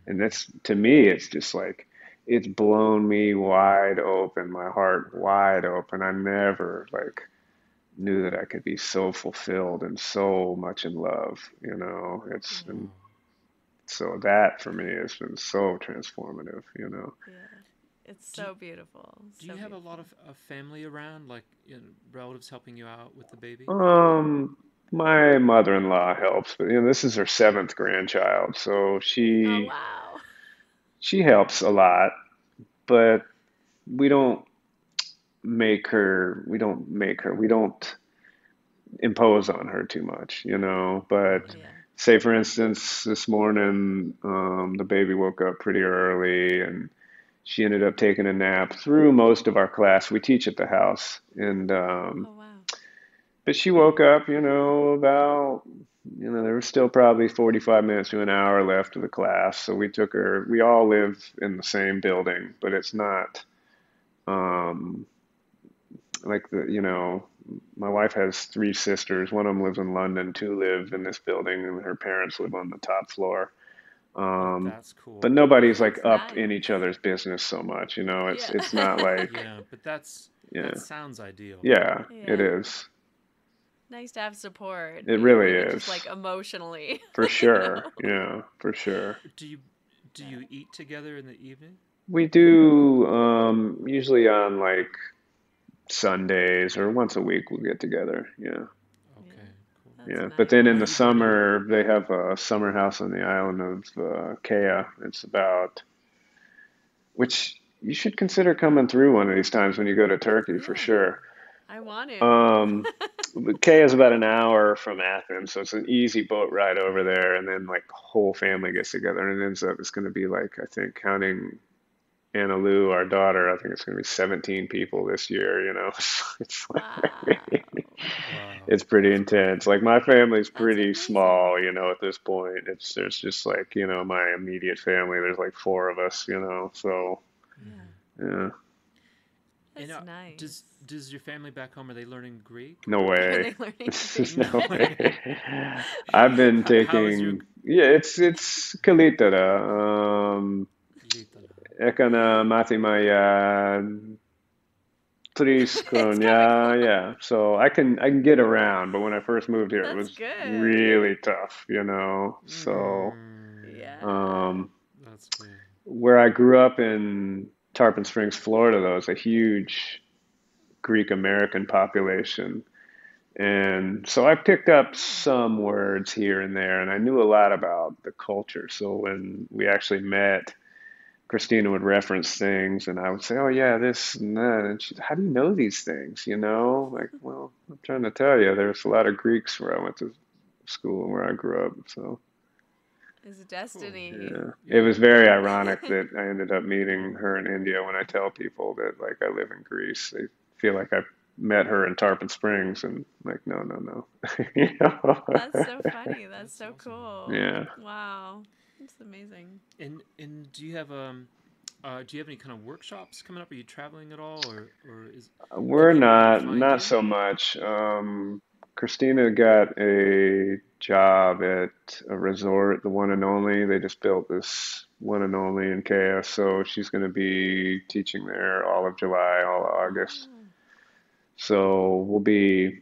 Speaker 3: and that's to me, it's just like, it's blown me wide open, my heart wide open. I never like knew that I could be so fulfilled and so much in love, it's
Speaker 1: Yeah.
Speaker 3: and
Speaker 2: Wow.
Speaker 3: so that for me has been so transformative.
Speaker 1: Yeah. It's
Speaker 2: Do you,
Speaker 1: so beautiful.
Speaker 2: do
Speaker 1: So
Speaker 2: you have a lot
Speaker 1: beautiful.
Speaker 2: of family around, like relatives helping you out with the baby?
Speaker 3: Um, my mother-in-law helps, but this is her seventh grandchild, so
Speaker 1: Oh
Speaker 3: she
Speaker 1: wow.
Speaker 3: she helps a lot, but we don't we don't impose on her too much. But
Speaker 2: Mm-hmm.
Speaker 1: Yeah.
Speaker 3: say for instance, this morning, the baby woke up pretty early and she ended up taking a nap through most of our class. We teach at the house, and
Speaker 1: Oh wow.
Speaker 3: but she woke up, about, there was still probably 45 minutes to an hour left of the class. So we took her, we all live in the same building, but it's not, um, like my wife has three sisters. One of them lives in London, two live in this building, and her parents live on the top floor.
Speaker 2: Oh,
Speaker 3: Um,
Speaker 2: that's
Speaker 3: but
Speaker 2: cool.
Speaker 3: nobody's like
Speaker 1: That's
Speaker 3: up in
Speaker 1: nice.
Speaker 3: each other's business so much, it's
Speaker 1: Yeah.
Speaker 3: it's not like,
Speaker 2: Yeah, but that
Speaker 3: yeah,
Speaker 2: sounds ideal.
Speaker 3: yeah, it
Speaker 1: Yeah.
Speaker 3: is.
Speaker 1: Nice to have support,
Speaker 3: It really
Speaker 1: even just like
Speaker 3: is.
Speaker 1: emotionally,
Speaker 3: For
Speaker 1: you
Speaker 3: sure.
Speaker 1: know.
Speaker 3: Yeah, for sure.
Speaker 2: Do you do
Speaker 1: Yeah.
Speaker 2: you eat together in the evening?
Speaker 3: We do usually on like Sundays or once a week we'll get together. Yeah.
Speaker 1: Yeah.
Speaker 2: Okay, cool.
Speaker 1: That's
Speaker 3: Yeah. But
Speaker 1: nice.
Speaker 3: then in
Speaker 2: Are
Speaker 3: the
Speaker 2: you learning?
Speaker 3: summer they have a summer house on the island of Kea. It's about which you should consider coming through one of these times when you go to Turkey for
Speaker 1: Yeah.
Speaker 3: sure.
Speaker 1: I want to.
Speaker 3: Um, but Kea is about an hour from Athens, so it's an easy boat ride over there, and then like the whole family gets
Speaker 1: Nice.
Speaker 3: together, and it ends up it's going to be like I think counting Anna Lou, our daughter, I think it's going to be 17 people this year, you know. So it's
Speaker 1: Wow.
Speaker 2: Wow.
Speaker 3: it's pretty
Speaker 2: That's cool.
Speaker 3: intense. Like my family's
Speaker 1: That's
Speaker 3: pretty
Speaker 1: amazing.
Speaker 3: small, you know, at this point. There's just like, you know, my immediate family, there's like four of us, you know. So,
Speaker 1: Yeah.
Speaker 3: yeah.
Speaker 2: And
Speaker 1: That's nice.
Speaker 2: does your family back home, are they learning Greek
Speaker 3: No
Speaker 2: or?
Speaker 1: Are
Speaker 3: way.
Speaker 1: they learning Greek?
Speaker 3: No
Speaker 2: No way.
Speaker 3: way. I've been
Speaker 2: How is your
Speaker 3: taking, yeah, it's Kalitara.
Speaker 2: Litala?
Speaker 3: Ekana Mathimaya Triskun,
Speaker 1: It's coming
Speaker 3: yeah,
Speaker 1: along.
Speaker 3: yeah. So I can get around, but when I first moved here, it
Speaker 1: That's
Speaker 3: was
Speaker 1: good.
Speaker 3: really tough, you know. So
Speaker 1: Yeah.
Speaker 3: um,
Speaker 2: That's cool.
Speaker 3: where I grew up in Tarpon Springs, Florida, though, is a huge Greek American population. And so I picked up some words here and there, and I knew a lot about the culture. So when we actually met, Christina would reference things, and I would say, "Oh yeah, this and that." And she's, "How do you know these things?" You know, like, well, I'm trying to tell you, there's a lot of Greeks where I went to school and where I grew up. So
Speaker 1: It's
Speaker 2: Cool.
Speaker 1: destiny.
Speaker 3: yeah, it
Speaker 2: Yeah.
Speaker 3: was very ironic that I ended up meeting her in India. When I tell people that like I live in Greece, they feel like I met her in Tarpon Springs, and like, no, no, no. You know?
Speaker 1: That's so funny. That's
Speaker 2: That's
Speaker 1: so
Speaker 2: awesome.
Speaker 1: cool.
Speaker 3: Yeah.
Speaker 1: Wow. That's amazing.
Speaker 2: And do you have any kind of workshops coming up? Are you traveling at all, or is can
Speaker 3: We're
Speaker 2: people come
Speaker 3: not,
Speaker 2: find
Speaker 3: not
Speaker 2: you?
Speaker 3: so much. Christina got a job at a resort, the one and only. They just built this one and only in KS, so she's going to be teaching there all of July, all of August.
Speaker 1: Oh,
Speaker 3: So we'll be,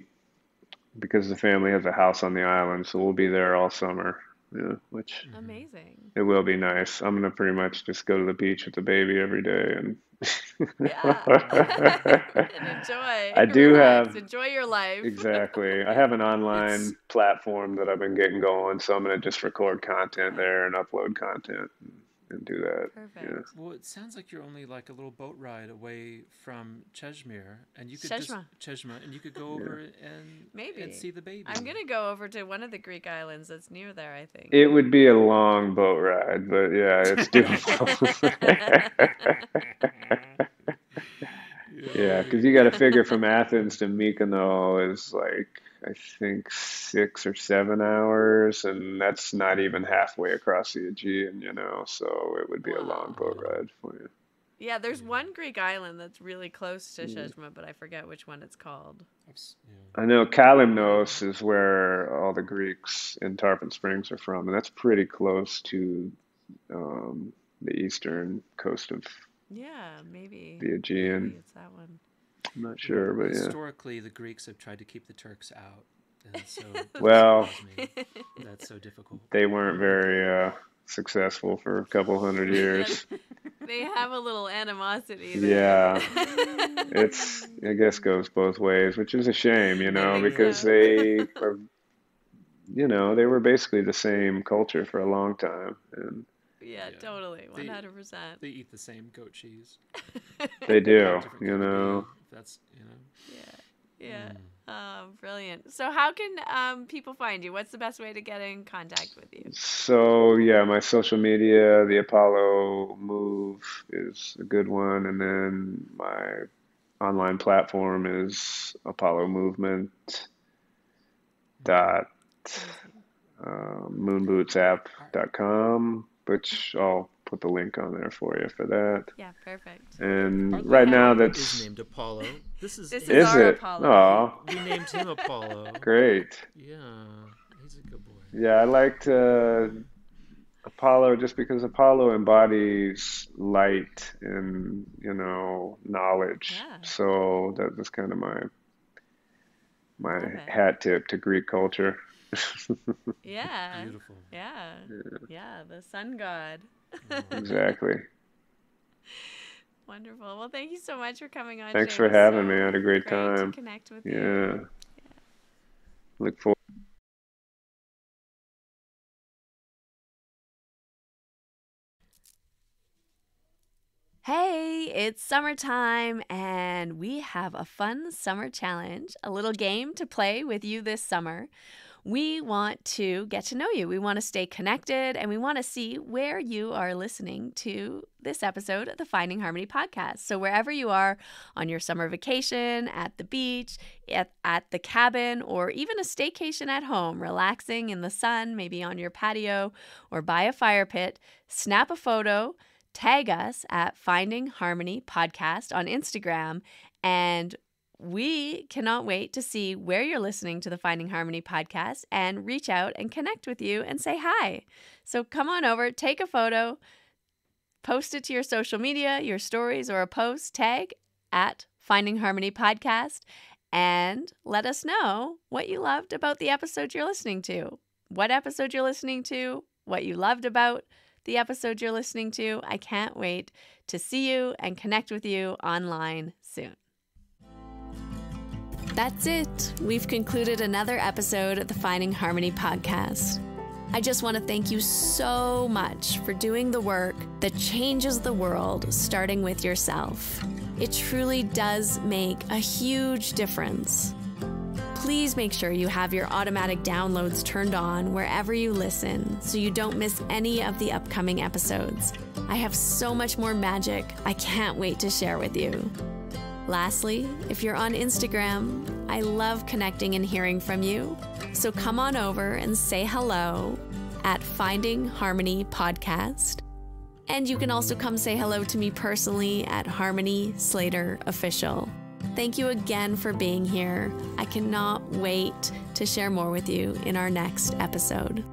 Speaker 3: because the family has a house on the island, so we'll be there all summer. Yeah, which
Speaker 2: Hmm.
Speaker 1: amazing.
Speaker 3: it will be nice. I'm gonna pretty much just go to the beach with the baby every day and
Speaker 1: Yeah. And enjoy.
Speaker 3: I do
Speaker 1: Relax.
Speaker 3: have,
Speaker 1: Enjoy your life.
Speaker 3: exactly. I have an
Speaker 2: It's
Speaker 3: online platform that I've been getting going, so I'm gonna just record content
Speaker 1: Yeah.
Speaker 3: there and upload content and do that. Yeah.
Speaker 1: Perfect.
Speaker 2: well, it sounds like you're only like a little boat ride away from Cheshmere, and you could just
Speaker 1: Sheshma.
Speaker 2: Cheshmere, and you could go
Speaker 3: Yeah.
Speaker 2: over and
Speaker 1: Maybe.
Speaker 2: see the
Speaker 1: I'm
Speaker 2: baby.
Speaker 1: gonna go over to one of the Greek islands that's near there, I think.
Speaker 3: It would be a long boat ride, but yeah, it's doable. Yeah, because you got to figure from Athens to Mykonos is like I think 6 or 7 hours, and that's not even halfway across the Aegean, you know. So it would be a long
Speaker 1: Wow.
Speaker 3: boat
Speaker 2: Wow.
Speaker 3: ride for you.
Speaker 1: Yeah, there's
Speaker 2: Yeah.
Speaker 1: one Greek island that's really close to
Speaker 3: Yeah.
Speaker 1: Sheshma, but I forget which one it's called.
Speaker 2: Yeah.
Speaker 3: I know
Speaker 1: Maybe the
Speaker 3: Kalymnos is where all the Greeks in Tarpon Springs are from, and that's pretty close to the eastern coast of
Speaker 1: Yeah, maybe.
Speaker 3: the
Speaker 1: Maybe
Speaker 3: Aegean.
Speaker 1: it's that one.
Speaker 3: I'm not
Speaker 2: Well,
Speaker 3: sure, but yeah.
Speaker 2: historically, the Greeks have tried to keep the Turks out, and so it doesn't
Speaker 3: Well,
Speaker 2: surprise me that's so difficult.
Speaker 3: they weren't very successful for a couple hundred
Speaker 1: Yeah,
Speaker 3: years.
Speaker 1: they have a little animosity there.
Speaker 3: Yeah, I guess goes both ways, which is a shame, you
Speaker 1: I
Speaker 3: know,
Speaker 1: think
Speaker 3: because
Speaker 1: so.
Speaker 3: they were basically the same culture for a long time, and
Speaker 1: Yeah,
Speaker 2: Yeah,
Speaker 1: totally.
Speaker 2: they
Speaker 1: 100%.
Speaker 2: they eat the same goat cheese,
Speaker 3: they do,
Speaker 2: different
Speaker 3: you
Speaker 2: kind of
Speaker 3: know.
Speaker 2: beef. If that's
Speaker 1: Yeah. Yeah.
Speaker 2: Mm.
Speaker 1: Oh, brilliant. So how can people find you? What's the best way to get in contact with you?
Speaker 3: So yeah, my social media, the Apollo Move is a good one, and then my online platform is Apollo Movement
Speaker 2: Mm.
Speaker 3: dot
Speaker 1: Amazing.
Speaker 2: Are,
Speaker 3: moonbootsapp.com, which I'll put the link on there for you for that.
Speaker 1: Yeah, perfect.
Speaker 2: our
Speaker 3: And
Speaker 2: little
Speaker 3: right
Speaker 1: Yeah.
Speaker 3: now
Speaker 2: buddy is
Speaker 3: that's,
Speaker 2: named Apollo. This is
Speaker 1: This is
Speaker 3: is
Speaker 1: our
Speaker 3: it?
Speaker 1: Apollo.
Speaker 3: Oh,
Speaker 2: we named him Apollo.
Speaker 3: great.
Speaker 2: Yeah, he's a good boy.
Speaker 3: Yeah, I liked Apollo just because Apollo embodies light and, you know, knowledge.
Speaker 1: Yeah.
Speaker 3: So that was kind of my
Speaker 1: Love it.
Speaker 3: hat tip to Greek culture.
Speaker 1: Yeah.
Speaker 2: Beautiful.
Speaker 1: Yeah. Yeah, the sun god.
Speaker 2: Oh.
Speaker 3: Exactly.
Speaker 1: Wonderful. Well, thank you so much for coming on
Speaker 3: Thanks
Speaker 1: today. It
Speaker 3: for
Speaker 1: was
Speaker 3: having me. I
Speaker 1: so
Speaker 3: had a great
Speaker 1: great to
Speaker 3: time.
Speaker 1: connect with you.
Speaker 3: Yeah. Look forward.
Speaker 1: Hey, it's summertime and we have a fun summer challenge, a little game to play with you this summer. we want to get to know you. We want to stay connected, and we want to see where you are listening to this episode of the Finding Harmony podcast. So wherever you are on your summer vacation, at the beach, at the cabin, or even a staycation at home, relaxing in the sun, maybe on your patio or by a fire pit, snap a photo, tag us at Finding Harmony Podcast on Instagram, and we cannot wait to see where you're listening to the Finding Harmony podcast and reach out and connect with you and say hi. So come on over, take a photo, post it to your social media, your stories, or a post, tag at Finding Harmony Podcast, and let us know what you loved about the episode you're listening to, what episode you're listening to, what you loved about the episode you're listening to. I can't wait to see you and connect with you online soon. That's it. We've concluded another episode of the Finding Harmony podcast. I just want to thank you so much for doing the work that changes the world, starting with yourself. It truly does make a huge difference. Please make sure you have your automatic downloads turned on wherever you listen so you don't miss any of the upcoming episodes. I have so much more magic I can't wait to share with you. Lastly, if you're on Instagram, I love connecting and hearing from you. So come on over and say hello at Finding Harmony Podcast. And you can also come say hello to me personally at Harmony Slater Official. Thank you again for being here. I cannot wait to share more with you in our next episode.